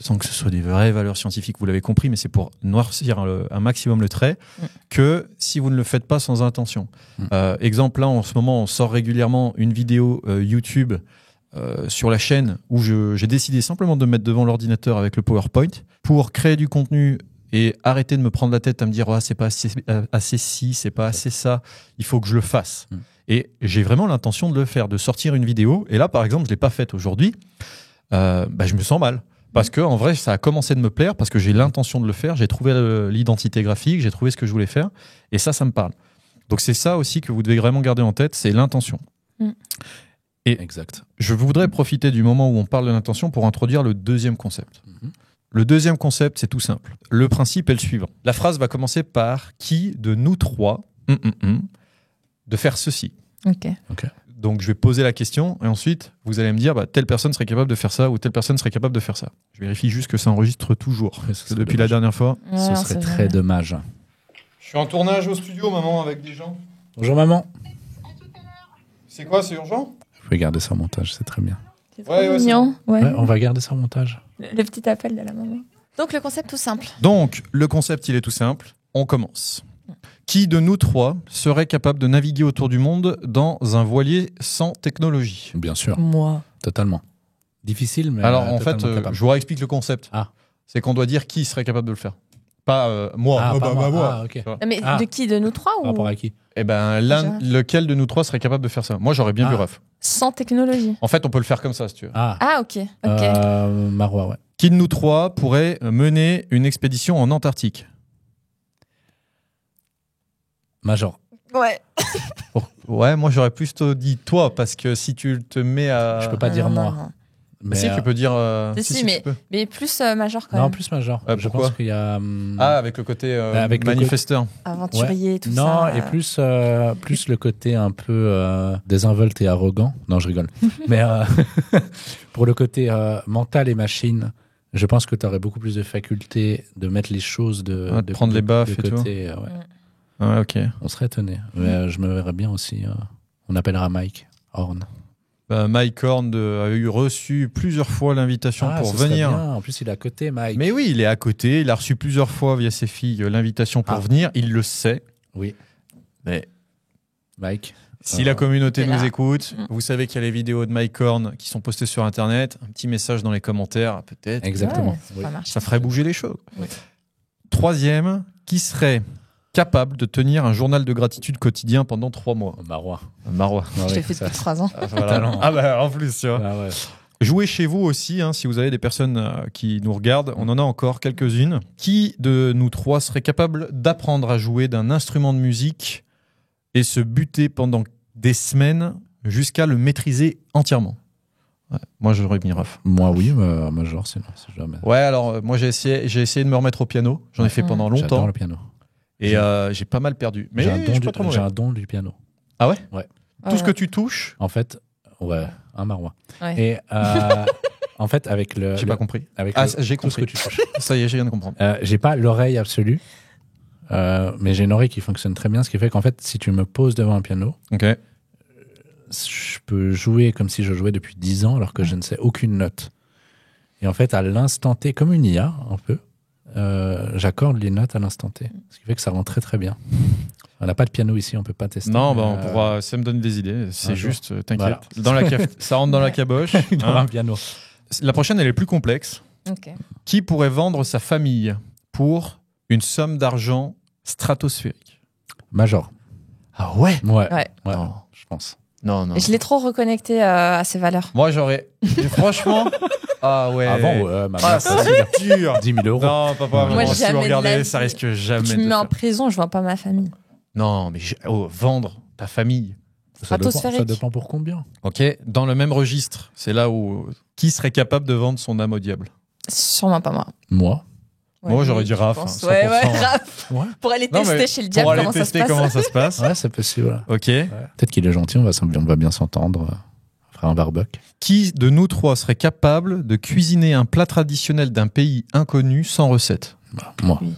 sans que ce soit des vraies valeurs scientifiques, vous l'avez compris, mais c'est pour noircir un maximum le trait, que si vous ne le faites pas sans intention. Exemple, là, en ce moment, on sort régulièrement une vidéo YouTube sur la chaîne où j'ai décidé simplement de me mettre devant l'ordinateur avec le PowerPoint pour créer du contenu et arrêter de me prendre la tête à me dire c'est pas assez ci, c'est pas assez ça, il faut que je le fasse. Et j'ai vraiment l'intention de le faire, de sortir une vidéo. Et là, par exemple, je l'ai pas faite aujourd'hui. Je me sens mal. Parce que en vrai, ça a commencé de me plaire, parce que j'ai l'intention de le faire, j'ai trouvé l'identité graphique, j'ai trouvé ce que je voulais faire, et ça me parle. Donc c'est ça aussi que vous devez vraiment garder en tête, c'est l'intention. Et exact. Je voudrais profiter du moment où on parle de l'intention pour introduire le deuxième concept. Le deuxième concept, c'est tout simple. Le principe est le suivant. La phrase va commencer par « Qui de nous trois de faire ceci ?» Ok. Donc, je vais poser la question et ensuite, vous allez me dire telle personne serait capable de faire ça ou telle personne serait capable de faire ça. Je vérifie juste que ça enregistre toujours. Parce que depuis la dernière fois, ce serait très dommage. Je suis en tournage au studio, maman, avec des gens. Bonjour, maman. C'est quoi, c'est urgent ? Vous pouvez garder ça en montage, c'est très bien. C'est trop mignon. Ouais, on va garder ça en montage. Le petit appel de la maman. Donc, le concept tout simple. Donc, le concept, il est tout simple. On commence. Qui de nous trois serait capable de naviguer autour du monde dans un voilier sans technologie ? Bien sûr. Moi. Totalement. Difficile, mais. Alors, en fait, je vous réexplique le concept. C'est qu'on doit dire qui serait capable de le faire. Pas moi. moi. Okay. Mais de qui ? De nous trois ? Par rapport à qui ? Eh ben, lequel de nous trois serait capable de faire ça ? Moi, j'aurais bien vu Ref. Sans technologie. En fait, on peut le faire comme ça, si tu veux. Ok. Marois, ouais. Qui de nous trois pourrait mener une expédition en Antarctique ? Major. Ouais. Ouais, moi j'aurais plus dit toi, parce que si tu te mets à... Je peux pas dire moi. Non. Mais si, tu peux dire... mais plus Major quand même. Non, plus Major. Je pense qu'il y a... avec le côté manifesteur. Aventurier, tout ça. Non, et plus le côté un peu désinvolte et arrogant. Non, je rigole. Mais pour le côté mental et machine, je pense que tu aurais beaucoup plus de faculté de mettre les choses de prendre les baffes de et côté. tout. Ouais, ok. On serait étonné. Mais je me verrais bien aussi. On appellera Mike Horn. Mike Horn a reçu plusieurs fois l'invitation pour venir. Bien. En plus, il est à côté, Mike. Mais oui, il est à côté. Il a reçu plusieurs fois via ses filles l'invitation pour venir. Il le sait. Oui. Mais Mike. Si la communauté nous écoute, vous savez qu'il y a les vidéos de Mike Horn qui sont postées sur Internet. Un petit message dans les commentaires, peut-être. Exactement. Ça ferait bouger les choses. Oui. Troisième, qui serait capable de tenir un journal de gratitude quotidien pendant 3 mois. Marois. Je l'ai fait depuis 3 ans. Voilà. En plus, tu vois. Ouais. Jouez chez vous aussi, si vous avez des personnes qui nous regardent. On en a encore quelques-unes. Qui de nous trois serait capable d'apprendre à jouer d'un instrument de musique et se buter pendant des semaines jusqu'à le maîtriser entièrement ? Moi, j'aurais mis Raph. Moi, oui, Major, c'est jamais. Ouais, alors moi, j'ai essayé de me remettre au piano. J'en ai fait pendant longtemps. J'adore le piano. Et j'ai pas mal perdu. Mais j'ai un don du piano. Ah ouais ? Ouais. Tout ce que tu touches ? En fait, un marois. Ouais. Et en fait, avec le... J'ai pas compris. J'ai compris. Ce que tu touches. Ça y est, je viens de comprendre. J'ai pas l'oreille absolue, mais j'ai une oreille qui fonctionne très bien, ce qui fait qu'en fait, si tu me poses devant un piano, je peux jouer comme si je jouais depuis 10 ans, alors que je ne sais aucune note. Et en fait, à l'instant T, comme une IA, un peu, j'accorde les notes à l'instant T. Ce qui fait que ça rend très très bien. On n'a pas de piano ici, on peut pas tester. Non, on pourra. Ça me donne des idées. C'est juste, t'inquiète. Voilà. Ça rentre dans la caboche. Dans un piano. La prochaine, elle est plus complexe. Ok. Qui pourrait vendre sa famille pour une somme d'argent stratosphérique? Major. Ah ouais? Ouais. Non. Je pense. Non. Et je l'ai trop reconnecté à ses valeurs. Moi, j'aurais. Franchement. Ah ouais. Avant, ma c'est dur. 10 000 euros. Non, papa, Moi, si jamais vous de regardez, la ça vie. risque jamais Tu de me mets en faire. prison, je vois pas ma famille. Non, mais vendre ta famille. Ça dépend, Stratosphérique. ça dépend pour combien. Ok, dans le même registre, c'est là où. Qui serait capable de vendre son âme au diable? Sûrement pas moi. moi. Moi, j'aurais dit je Raph, pense. 100%. Ouais, Raph. Ouais. Pour aller Non, mais tester chez le diable pour aller comment ça se tester passe. comment ça se passe. Ouais, c'est possible. Ok. Peut-être qu'il est gentil, on va bien s'entendre. On fera un barbecue. Qui de nous trois serait capable de cuisiner un plat traditionnel d'un pays inconnu sans recette? Bah, moi. Oui.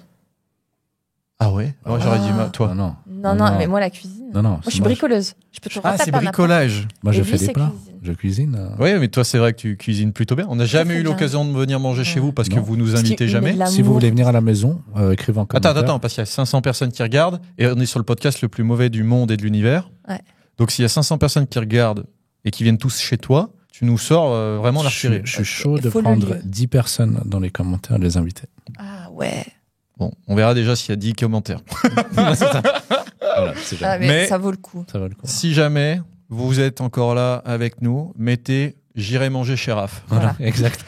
Ah ouais? Moi, j'aurais dit toi. Non. Non, mais moi la cuisine. Non. Moi je suis bricoleuse. Je peux te Ah, retaper c'est un appart. bricolage. Moi, je Et fais lui, des c'est plats. cuisine. Je cuisine. Oui, mais toi, c'est vrai que tu cuisines plutôt bien. On n'a jamais fait eu bien. l'occasion de venir manger chez vous parce que Non. vous nous Parce invitez qu'il met jamais. de l'amour. Si vous voulez venir à la maison, écrivez en commentaire. Attends, parce qu'il y a 500 personnes qui regardent et on est sur le podcast le plus mauvais du monde et de l'univers. Ouais. Donc, s'il y a 500 personnes qui regardent et qui viennent tous chez toi, tu nous sors vraiment l'artillerie. Je suis chaud de Il faut le prendre lieu. 10 personnes dans les commentaires et les inviter. Ah ouais. Bon, on verra déjà s'il y a 10 commentaires. Voilà, c'est Ah, jamais. mais Mais- ça vaut le coup. Ça va le coup. Si jamais vous êtes encore là avec nous, mettez « J'irai manger chez Raph Voilà, exact.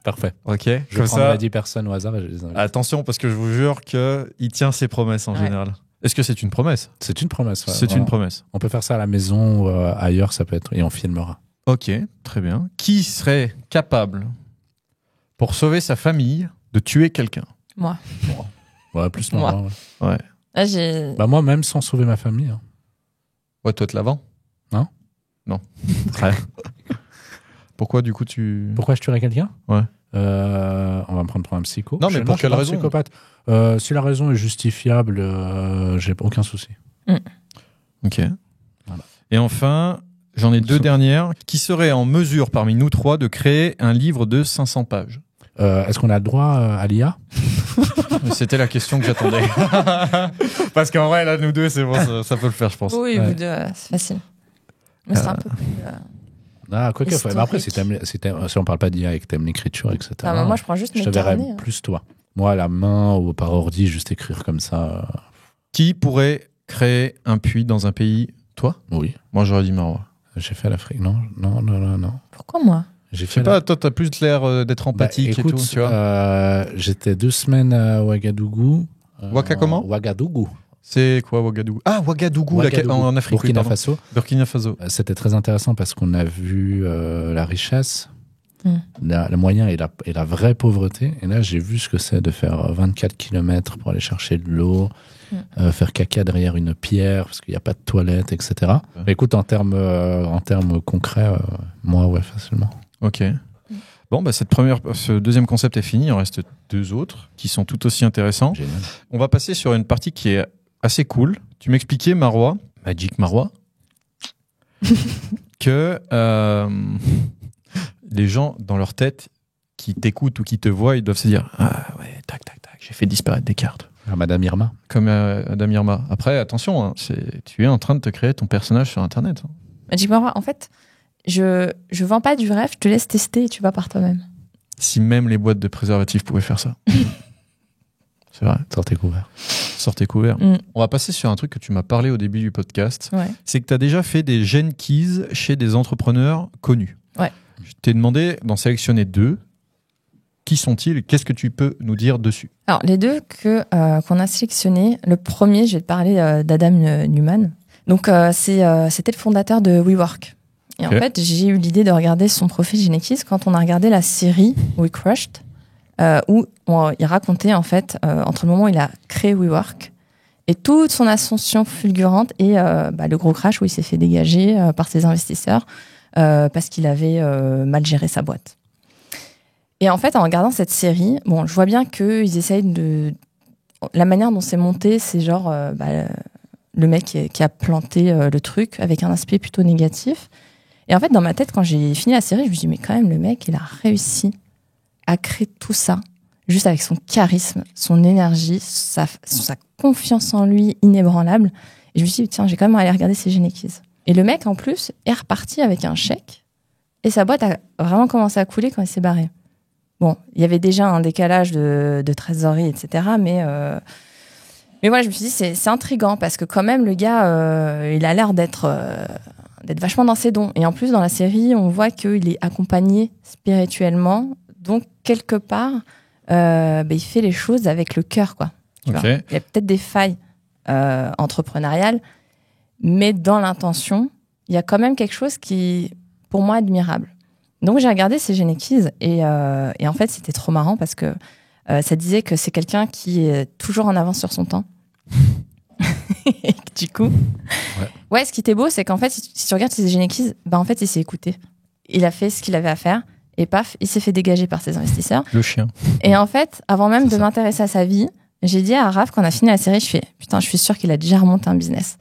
Parfait. ». Ok. Je Comme prendrai ça, 10 personnes au hasard et je les invite. attention parce que je vous jure qu'il tient ses promesses en Ouais. général. Est-ce que c'est une promesse? C'est une promesse. ouais, C'est vraiment. une promesse. On peut faire ça à la maison ou ailleurs, ça peut être. Et on filmera. Ok, très bien. Qui serait capable, pour sauver sa famille, de tuer quelqu'un? Moi. Ouais, plus Moi. moi. Ouais. Là, j'ai. Bah, moi, même sans sauver ma famille. Hein. Ouais, toi, te l'avant? Non. Non. Ouais. Pourquoi, du coup, tu... Pourquoi je tuerais quelqu'un? Ouais. On va me prendre pour un psycho. Non, mais pour je suis quelle pas un raison? psychopathe. Si la raison est justifiable, j'ai aucun souci. Ok. Voilà. Et enfin, j'en ai deux dernières. Qui serait en mesure, parmi nous trois, de créer un livre de 500 pages? Est-ce qu'on a le droit à l'IA? C'était la question que j'attendais. Parce qu'en vrai, là, nous deux, c'est bon, ça peut le faire, je pense. Oui, Ouais. vous deux, c'est facile. Mais c'est un peu plus. Ah, quoi que, Historique. mais après, si on parle pas d'IA et que t'aimes l'écriture, etc. Ah, mais moi, je prends juste je mes te verrais carnets. plus toi. Moi, à la main ou par ordi, juste écrire comme ça. Qui pourrait créer un puits dans un pays? Toi? Oui. Moi, j'aurais dit Marois. J'ai fait l'Afrique. Non. Pourquoi moi? J'ai Je sais pas, toi, t'as plus l'air d'être empathique et tout, tu vois. J'étais 2 semaines à Ouagadougou. Ouaka comment? Ouagadougou. C'est quoi Ouagadougou? Ah, Ouagadougou, en Afrique. oui, Burkina pardon. Faso. Burkina Faso. C'était très intéressant parce qu'on a vu la richesse, le moyen et la vraie pauvreté. Et là, j'ai vu ce que c'est de faire 24 km pour aller chercher de l'eau, faire caca derrière une pierre parce qu'il n'y a pas de toilette, etc. Mais écoute, en termes concrets, moi, ouais, facilement. Ok. Bon, bah, ce deuxième concept est fini. Il en reste 2 autres qui sont tout aussi intéressants. Génial. On va passer sur une partie qui est assez cool. Tu m'expliquais, Marois, Magic Marois, que les gens, dans leur tête, qui t'écoutent ou qui te voient, ils doivent se dire « Ah ouais, tac, j'ai fait disparaître des cartes. Ah, Madame Irma. » Comme Adam Irma. Après, attention, hein, tu es en train de te créer ton personnage sur Internet. Hein. Magic Marois, en fait, je vends pas du rêve, je te laisse tester et tu vas par toi-même. Si même les boîtes de préservatifs pouvaient faire ça. C'est vrai. Sortez couvert. Sortez couvert. On va passer sur un truc que tu m'as parlé au début du podcast. Ouais. C'est que tu as déjà fait des Gen Keys chez des entrepreneurs connus. Ouais. Je t'ai demandé d'en sélectionner 2. Qui sont-ils? Qu'est-ce que tu peux nous dire dessus? Alors, les deux qu'on a sélectionnés, le premier, je vais te parler d'Adam Newman. Donc, c'était le fondateur de WeWork. Et Ok. en fait, j'ai eu l'idée de regarder son profil Genekis quand on a regardé la série We Crushed, où il racontait, en fait, entre le moment où il a créé WeWork et toute son ascension fulgurante et le gros crash où il s'est fait dégager par ses investisseurs parce qu'il avait mal géré sa boîte. Et en fait, en regardant cette série, bon, je vois bien qu'ils essayent de... La manière dont c'est monté, c'est genre le mec qui a planté le truc avec un aspect plutôt négatif. Et en fait, dans ma tête, quand j'ai fini la série, je me dis, mais quand même, le mec, il a réussi à créer tout ça juste avec son charisme, son énergie, sa confiance en lui inébranlable. Et je me suis dit, tiens, j'ai quand même aller regarder ses Genekies. Et le mec, en plus, est reparti avec un chèque. Et sa boîte a vraiment commencé à couler quand il s'est barré. Bon, il y avait déjà un décalage de trésorerie, etc. Mais voilà, je me suis dit, c'est intriguant parce que quand même, le gars, il a l'air d'être vachement dans ses dons. Et en plus, dans la série, on voit qu'il est accompagné spirituellement. Donc, quelque part, il fait les choses avec le cœur, quoi. Okay. Il y a peut-être des failles entrepreneuriales, mais dans l'intention, il y a quand même quelque chose qui, pour moi, est admirable. Donc, j'ai regardé ces Genekies et en fait, c'était trop marrant parce que ça disait que c'est quelqu'un qui est toujours en avance sur son temps. Et du coup, ouais, ce qui était beau, c'est qu'en fait, si tu regardes ces Genekies, en fait, il s'est écouté. Il a fait ce qu'il avait à faire et paf, il s'est fait dégager par ses investisseurs. Le chien. Et en fait, avant même de m'intéresser à sa vie, j'ai dit à Raph, quand on a fini la série, je fais putain, je suis sûre qu'il a déjà remonté un business.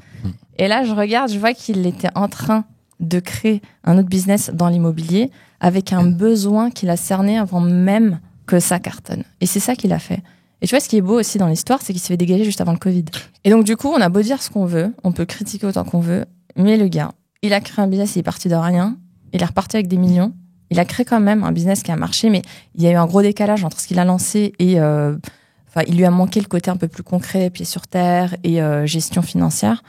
Et là, je regarde, je vois qu'il était en train de créer un autre business dans l'immobilier avec un besoin qu'il a cerné avant même que ça cartonne. Et c'est ça qu'il a fait. Et tu vois, ce qui est beau aussi dans l'histoire, c'est qu'il s'est fait dégager juste avant le Covid. Et donc, du coup, on a beau dire ce qu'on veut, on peut critiquer autant qu'on veut, mais le gars, il a créé un business, il est parti de rien, il est reparti avec des millions, il a créé quand même un business qui a marché, mais il y a eu un gros décalage entre ce qu'il a lancé et... il lui a manqué le côté un peu plus concret, pied sur terre et gestion financière.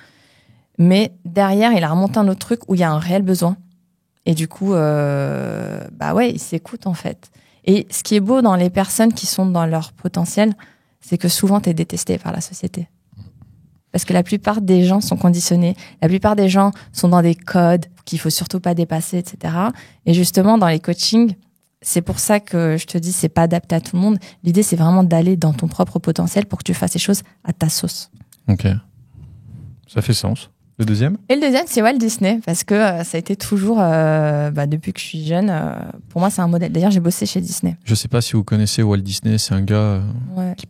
Mais derrière, il a remonté un autre truc où il y a un réel besoin. Et du coup, il s'écoute en fait. Et ce qui est beau dans les personnes qui sont dans leur potentiel, c'est que souvent, tu es détesté par la société. Parce que la plupart des gens sont conditionnés. La plupart des gens sont dans des codes qu'il faut surtout pas dépasser, etc. Et justement, dans les coachings, c'est pour ça que je te dis, c'est pas adapté à tout le monde. L'idée, c'est vraiment d'aller dans ton propre potentiel pour que tu fasses les choses à ta sauce. Ok. Ça fait sens. Le deuxième ? Et le deuxième, c'est Walt Disney, parce que ça a été toujours, depuis que je suis jeune, pour moi, c'est un modèle. D'ailleurs, j'ai bossé chez Disney. Je sais pas si vous connaissez Walt Disney, c'est un gars qui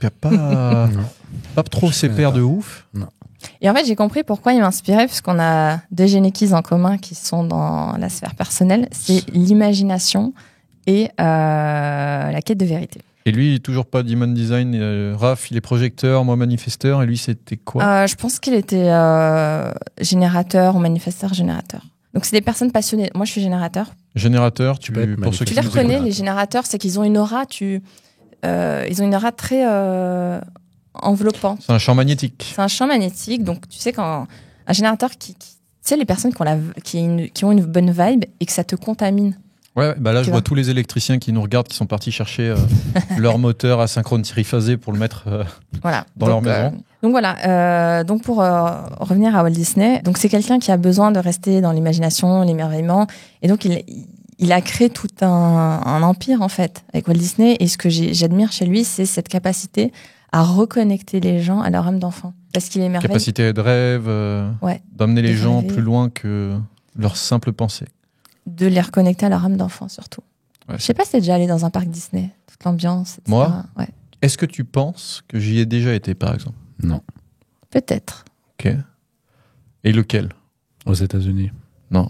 n'a pas trop ses pairs de ouf. Non. Et en fait, j'ai compris pourquoi il m'inspirait, puisqu'on a deux Genekies en commun qui sont dans la sphère personnelle. C'est l'imagination et la quête de vérité. Et lui, toujours pas d'human design. Raph, il est projecteur, moi manifesteur. Et lui, c'était quoi ? Je pense qu'il était générateur ou manifesteur-générateur. Donc, c'est des personnes passionnées. Moi, je suis générateur. Générateur, Tu peux être pour ceux Tu qui les nous reconnais, écoutent. les générateurs, c'est qu'ils ont une aura. Ils ont une aura très enveloppante. C'est un champ magnétique. C'est un champ magnétique. Donc, tu sais, quand un générateur tu sais, les personnes qui ont une bonne vibe et que ça te contamine. Ouais, là, je Tu vois vois. tous les électriciens qui nous regardent, qui sont partis chercher leur moteur asynchrone triphasé pour le mettre Voilà. dans leur maison. Donc voilà. Donc pour revenir à Walt Disney, donc c'est quelqu'un qui a besoin de rester dans l'imagination, l'émerveillement, et donc il a créé tout un empire en fait avec Walt Disney. Et ce que j'admire chez lui, c'est cette capacité à reconnecter les gens à leur âme d'enfant, parce qu'il émerveille. Capacité de rêve, d'emmener les De gens rêver. plus loin que leur simple pensée. De les reconnecter à leur âme d'enfant surtout. Ouais. Je sais pas si t'es déjà allé dans un parc Disney, toute l'ambiance, etc. Moi Ouais. Est-ce que tu penses que j'y ai déjà été, par exemple ? Non. Peut-être. Ok. Et lequel ? Aux États-Unis. Non.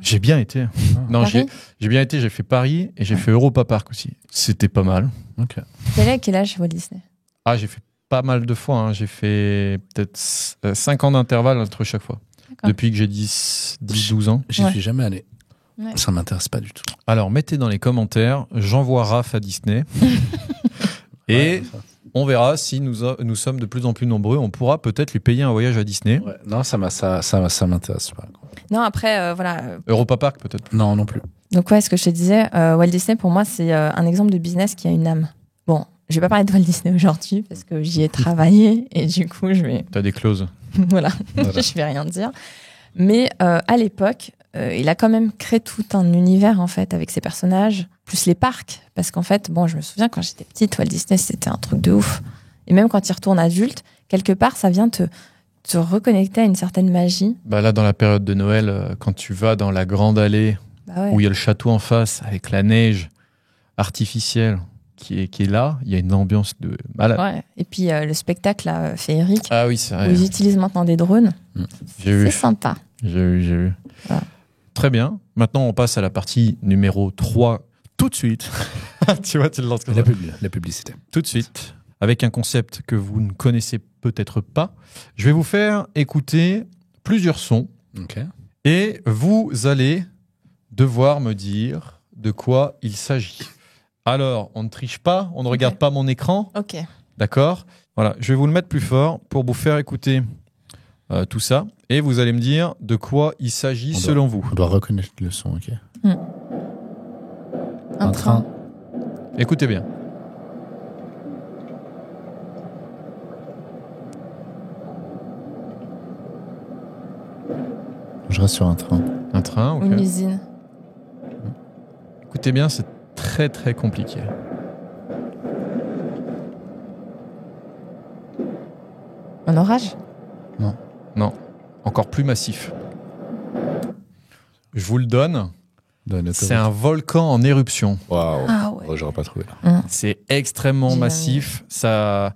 J'ai bien été. Non, Paris j'ai bien été. J'ai fait Paris et j'ai fait Europa Park aussi. C'était pas mal. Ok. T'es allé à quel âge Walt Disney? Ah, j'ai fait pas mal de fois. Hein. J'ai fait peut-être 5 ans d'intervalle entre chaque fois. D'accord. Depuis que j'ai 12 ans. J'y Ouais. suis jamais allé. Ouais. Ça m'intéresse pas du tout. Alors, mettez dans les commentaires, j'envoie Raph à Disney. Et Ouais, on verra si nous sommes de plus en plus nombreux. On pourra peut-être lui payer un voyage à Disney. ouais. Non, ça m'intéresse pas. Non, après, voilà. Europa Park, peut-être. Non, non plus. Donc ouais, ce que je te disais, Walt Disney, pour moi, c'est un exemple de business qui a une âme. Bon, je vais pas parler de Walt Disney aujourd'hui, parce que j'y ai travaillé, et du coup, je vais... T'as des clauses. voilà, Voilà. je vais rien dire. Mais à l'époque, il a quand même créé tout un univers, en fait, avec ses personnages, plus les parcs. Parce qu'en fait, bon, je me souviens, quand j'étais petite, Walt Disney, c'était un truc de ouf. Et même quand il retourne adulte, quelque part, ça vient te reconnecter à une certaine magie. Là, dans la période de Noël, quand tu vas dans la grande allée Bah ouais. où il y a le château en face avec la neige artificielle qui est là, il y a une ambiance de malade. Ouais. Et puis le spectacle là, féerique, Ah oui, c'est où vrai. ils utilisent maintenant des drones. J'ai vu. C'est sympa. J'ai vu. Voilà. Très bien. Maintenant, on passe à la partie numéro 3 tout de suite. Tu vois, tu le lances comme La, ça. la publicité. Tout de suite, avec un concept que vous ne connaissez peut-être pas, je vais vous faire écouter plusieurs sons Ok. et vous allez devoir me dire de quoi il s'agit. Alors, on ne triche pas, on ne regarde pas mon écran, Ok. d'accord ? Voilà, je vais vous le mettre plus fort pour vous faire écouter tout ça et vous allez me dire de quoi il s'agit selon vous. On doit reconnaître le son, ok. Un train. Écoutez bien. Je reste sur un train. Un train, ok. Une usine. Écoutez bien, c'est très très compliqué. Un orage. Non, encore plus massif. Je vous le donne, c'est un volcan en éruption. Waouh. Ah ouais. Oh, j'aurais pas trouvé là. C'est extrêmement J'ai massif. Ça,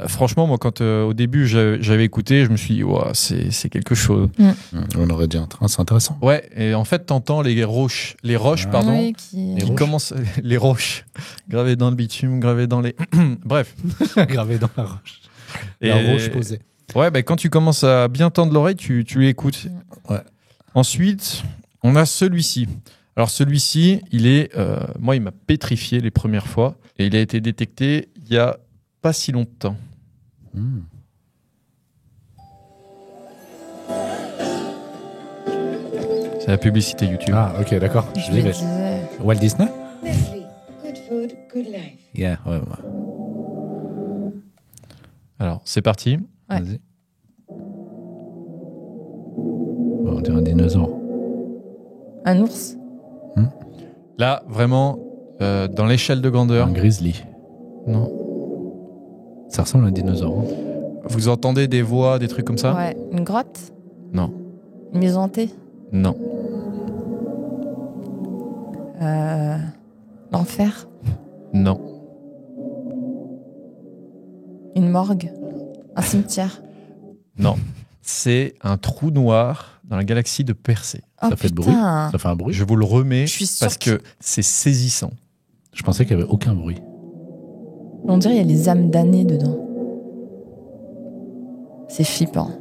franchement, moi, quand au début j'avais écouté, je me suis dit, ouah, c'est quelque chose. On aurait dit un train, c'est intéressant. Ouais, et en fait, t'entends les roches, pardon, Oui, qui... Les qui roches. commencent, les roches, gravées dans le bitume, gravées dans les. Bref. Gravé dans la roche. La roche posée. Ouais, bah, quand tu commences à bien tendre l'oreille, tu l'écoutes. Ouais. Ensuite, on a celui-ci. Alors celui-ci, il est, moi, il m'a pétrifié les premières fois et il a été détecté il y a pas si longtemps. Hmm. C'est la publicité YouTube. Ah, ok, d'accord. Je Je me dirais. disais... Walt Disney? Nestle, good food, good life. Yeah, ouais. Alors, c'est parti. Ouais. Vas-y. Oh, on dirait un dinosaure. Un ours. Là, vraiment, dans l'échelle de grandeur, Un grizzly. non. Ça ressemble à un dinosaure. Hein. Vous entendez des voix, des trucs comme ça? Ouais. Une grotte. Non. Une maison hantée. Non. L'enfer. Non. Une morgue. Un cimetière. Non. C'est un trou noir dans la galaxie de Persée. Oh, Ça fait de bruit. putain. Ça fait un bruit. Je vous le remets Je suis sûre parce que c'est saisissant. Je pensais qu'il n'y avait aucun bruit. On dirait qu'il y a les âmes damnées dedans. C'est flippant.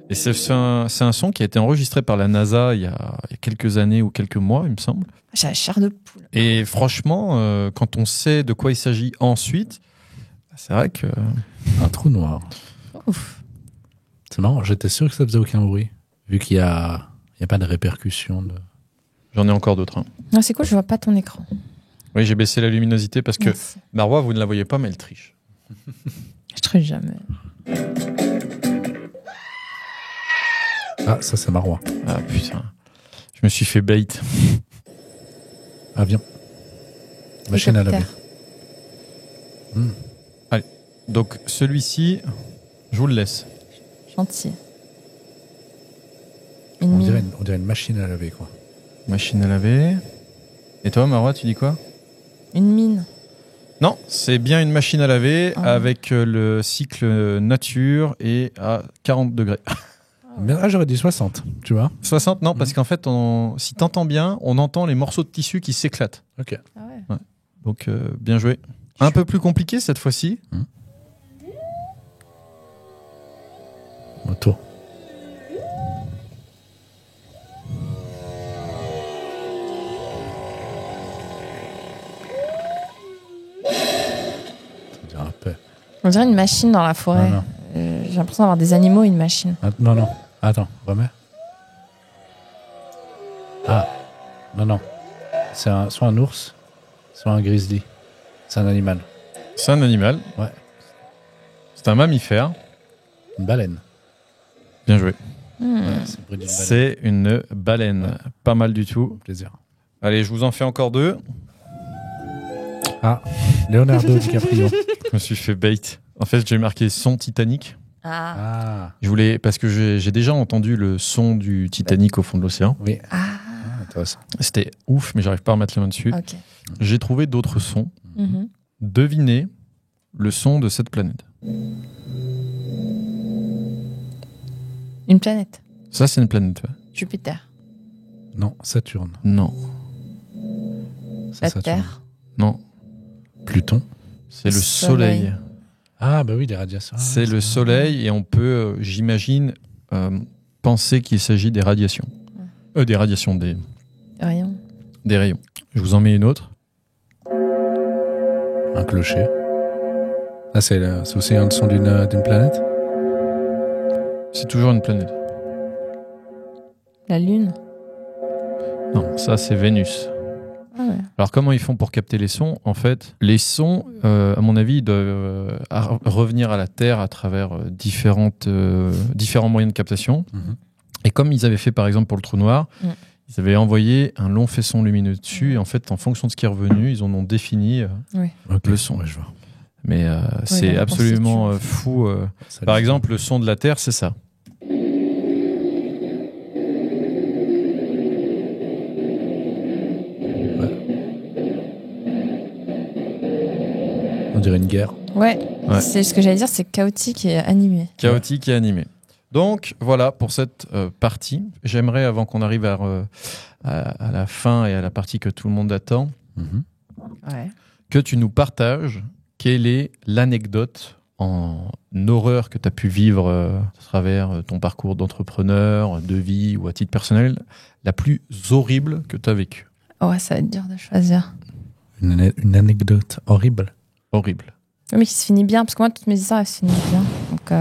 Et c'est un son qui a été enregistré par la NASA il y a quelques années ou quelques mois, il me semble. J'ai la chair de poule. Et franchement, quand on sait de quoi il s'agit ensuite, c'est vrai que... Un trou noir. Ouf. C'est marrant, j'étais sûr que ça faisait aucun bruit. Vu qu'il y a pas de répercussions. De... J'en ai encore d'autres. Hein. Non, c'est cool, je vois pas ton écran. Oui, j'ai baissé la luminosité parce que Merci. Marois, vous ne la voyez pas, mais elle triche. Je triche jamais. Ah, ça c'est Marois. Ah putain, je me suis fait bait. Avion. Machine à laver. Hélicoptère. Donc celui-ci, je vous le laisse. Gentil. Une On mine. dirait une machine à laver, quoi. Machine à laver. Et toi, Marois, tu dis quoi? Une mine. Non, c'est bien une machine à laver Ah. avec le cycle nature et à 40 degrés. Mais là, j'aurais dit 60, tu vois. 60, non, parce qu'en fait, si t'entends bien, on entend les morceaux de tissu qui s'éclatent. Ok. Ah ouais. Donc, bien joué. Un peu plus compliqué cette fois-ci. Moto. Ça dirait un peu. On dirait une machine dans la forêt. Non, non. J'ai l'impression d'avoir des animaux et une machine. Ah, non, non. Attends, remets. Ah. Non, non. C'est soit un ours, soit un grizzly. C'est un animal. C'est un animal. Ouais. C'est un mammifère. Une baleine. Bien joué. Hmm. Ouais, c'est le bruit d'une baleine. C'est une baleine. Ouais. Pas mal du tout. Plaisir. Allez, je vous en fais encore deux. Ah. Leonardo DiCaprio. Je me suis fait bait. En fait, j'ai marqué son Titanic. Ah. Ah. Je voulais, parce que j'ai déjà entendu le son du Titanic au fond de l'océan. Oui. Ah. Ah, intéressant. C'était ouf, mais j'arrive pas à remettre les mains dessus. Ok. J'ai trouvé d'autres sons. Mhm. Devinez le son de cette planète. Une planète. Ça, c'est une planète. Ouais. Jupiter. Non, Saturne. Non. La Saturne. Terre. Non, Pluton. c'est le Soleil. Ah, bah oui, des radiations. C'est le Soleil et on peut, j'imagine, penser qu'il s'agit des radiations. Des radiations, Rien. des rayons. Je vous en mets une autre. Un clocher. Ah, c'est aussi un son d'une planète. C'est toujours une planète. La Lune. Non, ça c'est Vénus. Ah ouais. Alors comment ils font pour capter les sons? En fait, les sons, à mon avis, ils doivent revenir à la Terre à travers différents moyens de captation. Mhm. Et comme ils avaient fait par exemple pour le trou noir, ils avaient envoyé un long faisceau lumineux dessus. Et en fait, en fonction de ce qui est revenu, ils en ont défini Ok, le son. ouais, je vois. Mais c'est la absolument reconstitution. fou. Ça Par lui- exemple, le son de la Terre, c'est ça. On dirait une guerre. Ouais. Ouais. C'est ce que j'allais dire, c'est chaotique et animé. Chaotique et animé. Donc voilà pour cette partie. J'aimerais, avant qu'on arrive à la fin et à la partie que tout le monde attend, Mhm. Ouais. que tu nous partages quelle est l'anecdote en horreur que tu as pu vivre à travers ton parcours d'entrepreneur, de vie ou à titre personnel, la plus horrible que tu as vécue. Ouais, ça va être dur de choisir. Une anecdote horrible. Horrible. Mais qui se finit bien, parce que moi, toutes mes histoires, elles se finissent bien. Donc,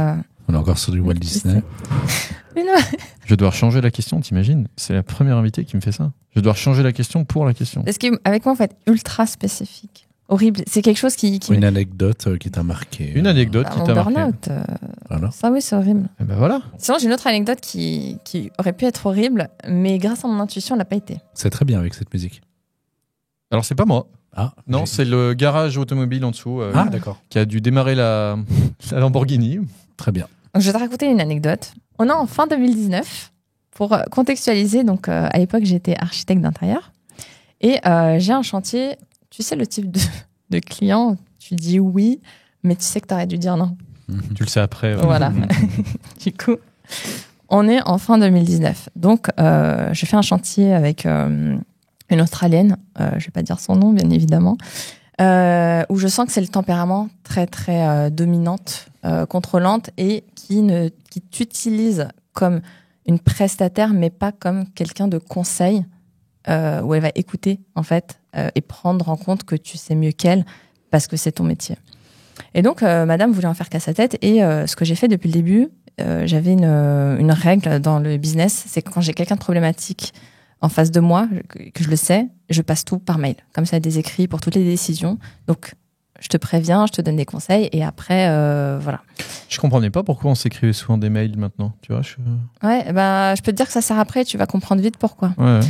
On est encore sur du Walt Disney. Mais non, Je vais devoir changer la question, t'imagines? C'est la première invitée qui me fait ça. Je vais devoir changer la question pour la question. parce qu'avec moi, il faut être ultra spécifique. Horrible. C'est quelque chose qui Une anecdote qui t'a marqué. Une anecdote Ah, qui mon t'a marqué. burn-out. Voilà. Ça, oui, c'est horrible. Et ben voilà. Sinon, j'ai une autre anecdote qui aurait pu être horrible, mais grâce à mon intuition, elle n'a pas été. C'est très bien avec cette musique. Alors c'est pas moi. Ah, Non, c'est le garage automobile en dessous Ah, d'accord. qui a dû démarrer la Lamborghini. Très bien. Donc, je vais te raconter une anecdote. On est en fin 2019. Pour contextualiser, donc à l'époque, j'étais architecte d'intérieur. Et j'ai un chantier. Tu sais, le type de client, tu dis oui, mais tu sais que tu aurais dû dire non. Tu le sais après. Voilà. Du coup, on est en fin 2019. Donc, je fais un chantier avec une Australienne, je vais pas dire son nom, bien évidemment, où je sens que c'est le tempérament très, très dominante, contrôlante, et qui t'utilise comme une prestataire, mais pas comme quelqu'un de conseil, où elle va écouter, en fait, et prendre en compte que tu sais mieux qu'elle, parce que c'est ton métier. Et donc, madame voulait en faire qu'à sa tête, et ce que j'ai fait depuis le début, j'avais une règle dans le business, c'est que quand j'ai quelqu'un de problématique en face de moi, que je le sais, je passe tout par mail. Comme ça, des écrits pour toutes les décisions. Donc, je te préviens, je te donne des conseils, et après, voilà. Je comprenais pas pourquoi on s'écrivait souvent des mails maintenant. Tu vois, Ouais, je peux te dire que ça sert après, tu vas comprendre vite pourquoi. Ouais.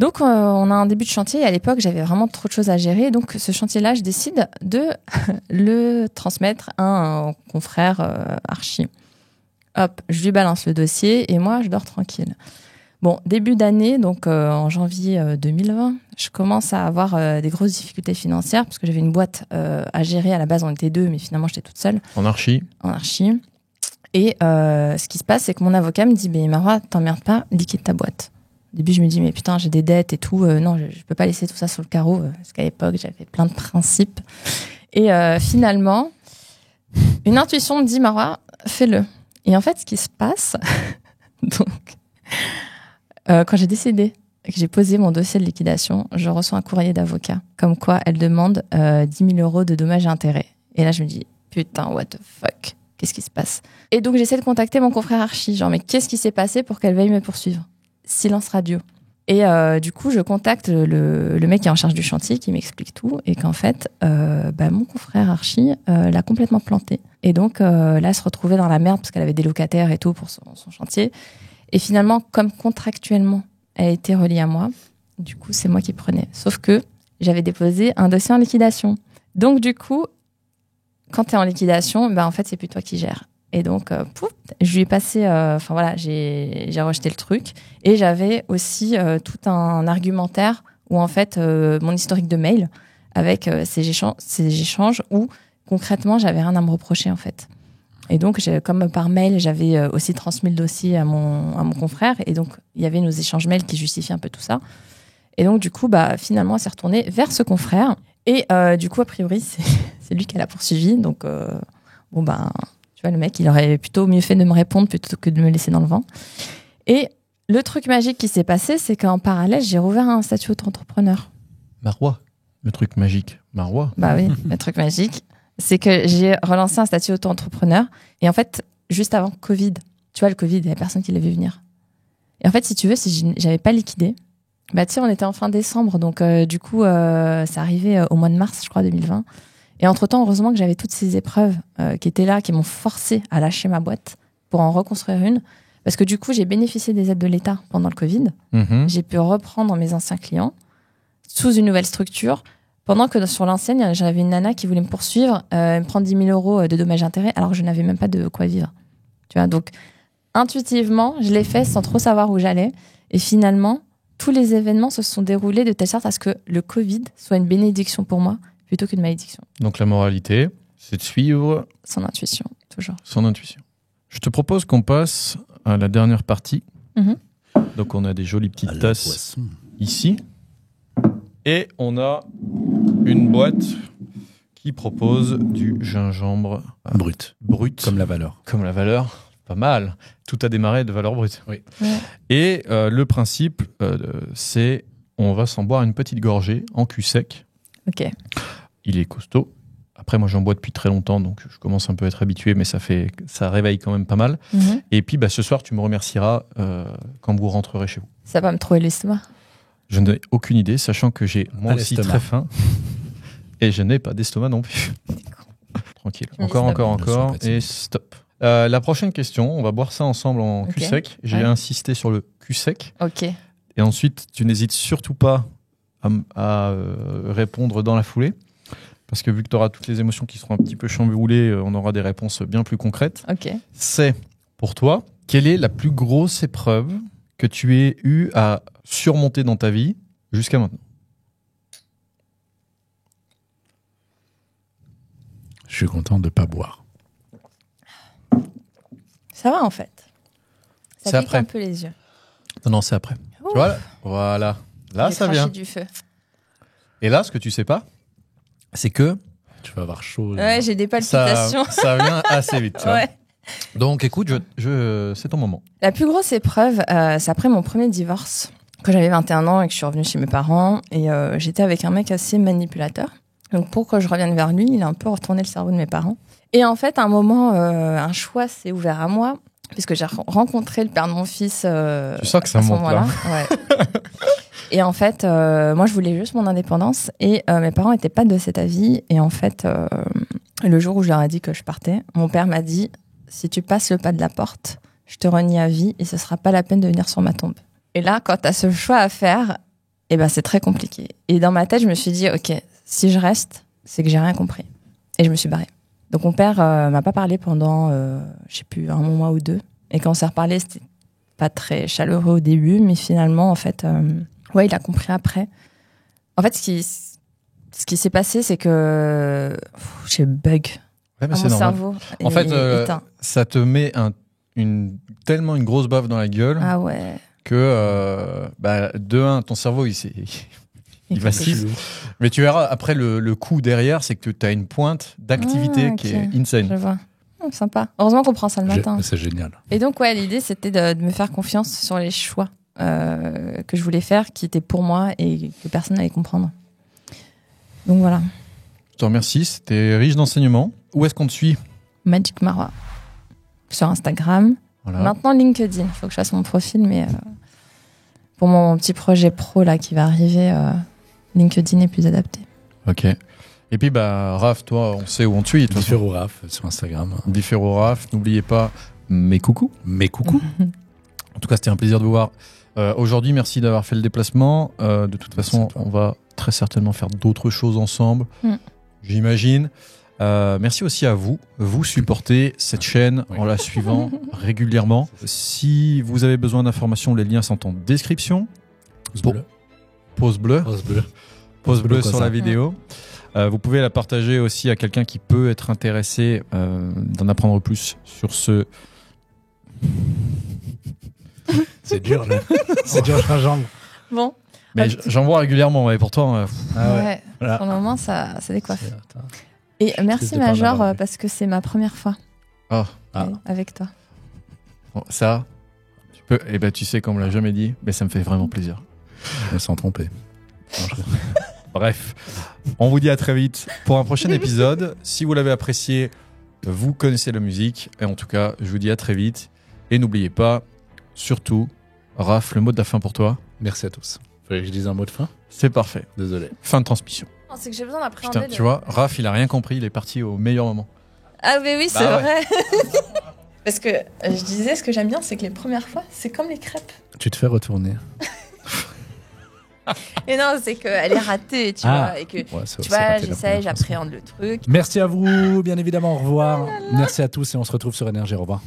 Donc, on a un début de chantier, et à l'époque, j'avais vraiment trop de choses à gérer. Donc, ce chantier-là, je décide de le transmettre à un confrère archi. Hop, je lui balance le dossier, et moi, je dors tranquille. Bon, début d'année, donc en janvier 2020, je commence à avoir des grosses difficultés financières parce que j'avais une boîte à gérer. À la base, on était deux, mais finalement, j'étais toute seule En archi. en archi. Et ce qui se passe, c'est que mon avocat me dit « Marois, t'emmerdes pas, liquide ta boîte ». Au début, je me dis « Mais putain, j'ai des dettes et tout. Non, je peux pas laisser tout ça sur le carreau. » Parce qu'à l'époque, j'avais plein de principes. Et finalement, une intuition me dit « Marois, fais-le ». Et en fait, ce qui se passe... donc... quand j'ai décidé et que j'ai posé mon dossier de liquidation, je reçois un courrier d'avocat, comme quoi elle demande 10 000 euros de dommages et intérêts. Et là, je me dis, putain, what the fuck, qu'est-ce qui se passe? Et donc, j'essaie de contacter mon confrère archi, genre, mais qu'est-ce qui s'est passé pour qu'elle veuille me poursuivre? Silence radio. Et du coup, je contacte le mec qui est en charge du chantier, qui m'explique tout, et qu'en fait, mon confrère archi l'a complètement planté. Et donc, là, elle se retrouvait dans la merde parce qu'elle avait des locataires et tout pour son chantier. Et finalement, comme contractuellement, elle a été reliée à moi, du coup, c'est moi qui prenais. Sauf que j'avais déposé un dossier en liquidation. Donc, du coup, quand tu es en liquidation, en fait, c'est plus toi qui gères. Et donc, je lui ai passé... j'ai rejeté le truc. Et j'avais aussi tout un argumentaire où, en fait, mon historique de mail avec ces échanges où, concrètement, j'avais rien à me reprocher, en fait. Et donc, comme par mail, j'avais aussi transmis le dossier à mon confrère. Et donc, il y avait nos échanges mails qui justifiaient un peu tout ça. Et donc, du coup, finalement, elle s'est retournée vers ce confrère. Et du coup, a priori, c'est lui qui l'a poursuivi. Donc, tu vois, le mec, il aurait plutôt mieux fait de me répondre plutôt que de me laisser dans le vent. Et le truc magique qui s'est passé, c'est qu'en parallèle, j'ai rouvert un statut auto-entrepreneur. Marois, le truc magique. Marois. Bah oui, le truc magique, c'est que j'ai relancé un statut auto-entrepreneur. Et en fait, juste avant Covid, tu vois, le Covid, il n'y avait personne qui l'avait vu venir. Et en fait, si tu veux, si j'avais pas liquidé, tu sais, on était en fin décembre, donc du coup, ça arrivait au mois de mars, je crois, 2020. Et entre-temps, heureusement que j'avais toutes ces épreuves qui étaient là, qui m'ont forcé à lâcher ma boîte pour en reconstruire une. Parce que du coup, j'ai bénéficié des aides de l'État pendant le Covid. J'ai pu reprendre mes anciens clients sous une nouvelle structure. Pendant que sur l'ancienne, j'avais une nana qui voulait me poursuivre, me prendre 10 000 euros de dommages-intérêts, alors que je n'avais même pas de quoi vivre. Tu vois, donc, intuitivement, je l'ai fait sans trop savoir où j'allais. Et finalement, tous les événements se sont déroulés de telle sorte à ce que le Covid soit une bénédiction pour moi plutôt qu'une malédiction. Donc la moralité, c'est de suivre son intuition, toujours. Son intuition. Je te propose qu'on passe à la dernière partie. Donc on a des jolies petites tasses ici. Et on a une boîte qui propose du gingembre brut. Comme la valeur. Comme la valeur. Pas mal. Tout a démarré de valeur brute. Oui. Ouais. Et le principe, c'est on va s'en boire une petite gorgée en cul sec. Ok. Il est costaud. Après, moi, j'en bois depuis très longtemps, donc je commence un peu à être habitué, mais ça réveille quand même pas mal. Et puis, ce soir, tu me remercieras quand vous rentrerez chez vous. Ça va me trouver l'estomac? Je n'ai aucune idée, sachant que j'ai moi aussi très faim. Et je n'ai pas d'estomac non plus. Tranquille. Encore. Et stop. La prochaine question, on va boire ça ensemble en cul sec. J'ai insisté sur le cul sec. Ok. Et ensuite, tu n'hésites surtout pas à répondre dans la foulée. Parce que vu que tu auras toutes les émotions qui seront un petit peu chamboulées, on aura des réponses bien plus concrètes. Ok. C'est, pour toi, quelle est la plus grosse épreuve que tu aies eu à surmonter dans ta vie jusqu'à maintenant? Je suis content de ne pas boire. Ça va en fait. C'est Ça pique après. un peu les yeux. Non, c'est après. Ouf. Tu vois, voilà. Là, J'ai ça craché vient. du feu. Et là, ce que tu sais pas, c'est que Tu vas avoir chaud. Ouais, j'ai des palpitations. ça vient assez vite. Tu vois. Ouais. Donc, écoute, c'est ton moment. La plus grosse épreuve, c'est après mon premier divorce, quand j'avais 21 ans et que je suis revenue chez mes parents. Et j'étais avec un mec assez manipulateur. Donc pour que je revienne vers lui, il a un peu retourné le cerveau de mes parents. Et en fait, à un moment, un choix s'est ouvert à moi, puisque j'ai rencontré le père de mon fils. Tu sens que ça à ce monte moment-là. là. Ouais. Et en fait, moi, je voulais juste mon indépendance. Et mes parents n'étaient pas de cet avis. Et en fait, le jour où je leur ai dit que je partais, mon père m'a dit, si tu passes le pas de la porte, je te renie à vie et ce sera pas la peine de venir sur ma tombe. Et là, quand tu as ce choix à faire, eh ben, c'est très compliqué. Et dans ma tête, je me suis dit, ok, si je reste, c'est que j'ai rien compris. Et je me suis barrée. Donc mon père m'a pas parlé pendant, je sais plus, un mois ou deux. Et quand on s'est reparlé, c'était pas très chaleureux au début, mais finalement, en fait, ouais, il a compris après. En fait, ce qui s'est passé, c'est que j'ai bug. Ouais, mais Mon c'est normal. cerveau En fait, est éteint. ça te met tellement une grosse baffe dans la gueule Ah ouais. que, de un, ton cerveau, il vacille. Mais tu verras, après, le coup derrière, c'est que tu as une pointe d'activité Ah, qui ok. est insane. Je vois. Sympa. Heureusement qu'on prend ça le matin. C'est génial. Et donc, ouais, l'idée, c'était de me faire confiance sur les choix que je voulais faire, qui étaient pour moi et que personne n'allait comprendre. Donc voilà. Je te remercie, c'était riche d'enseignements. Où est-ce qu'on te suit? Magic Marois. Sur Instagram. Voilà. Maintenant, LinkedIn. Il faut que je fasse mon profil, mais pour mon petit projet pro là, qui va arriver, LinkedIn est plus adapté. Ok. Et puis, Raph, toi, on sait où on te suit. Diffère au Raph sur Instagram. Diffère Raph. N'oubliez pas mes coucous. Mes coucous. En tout cas, c'était un plaisir de vous voir. Aujourd'hui, merci d'avoir fait le déplacement. De toute façon, on va très certainement faire d'autres choses ensemble. J'imagine. Merci aussi à vous. Vous supportez cette chaîne en la suivant régulièrement. Si vous avez besoin d'informations, les liens sont en description. Pause bleue sur la vidéo. Vous pouvez la partager aussi à quelqu'un qui peut être intéressé d'en apprendre plus sur ce... C'est dur, là. C'est dur, gingembre. Bon, Mais j'en vois régulièrement, et pourtant. Ouais. Voilà. Pour le moment, ça décoiffe. Attends. Et merci Triste de pas en Major avoir vu. parce que c'est ma première fois Oh, avec toi. bon, ça, tu peux. Eh ben, tu sais qu'on me l'a jamais dit, mais ça me fait vraiment plaisir. Je me sens trompé. Non, je- Bref, on vous dit à très vite pour un prochain épisode. Si vous l'avez apprécié, vous connaissez la musique. Et en tout cas, je vous dis à très vite. Et n'oubliez pas, surtout, Raph, le mot de la fin pour toi. Merci à tous. Fallait que je dise un mot de fin. C'est parfait. Désolé. Fin de transmission. Non, c'est que j'ai besoin d'appréhender. Putain, tu vois, Raph, il a rien compris. Il est parti au meilleur moment. Ah, mais oui, c'est Bah ouais. vrai. Parce que je disais, ce que j'aime bien, c'est que les premières fois, c'est comme les crêpes. Tu te fais retourner. Et non, c'est qu'elle est ratée, tu Ah. vois. Et que, Ouais, tu c'est vois, raté la j'essaye, première fois. j'appréhende le truc. Merci à vous, bien évidemment. Au revoir. Merci à tous et on se retrouve sur Énergie. Au revoir.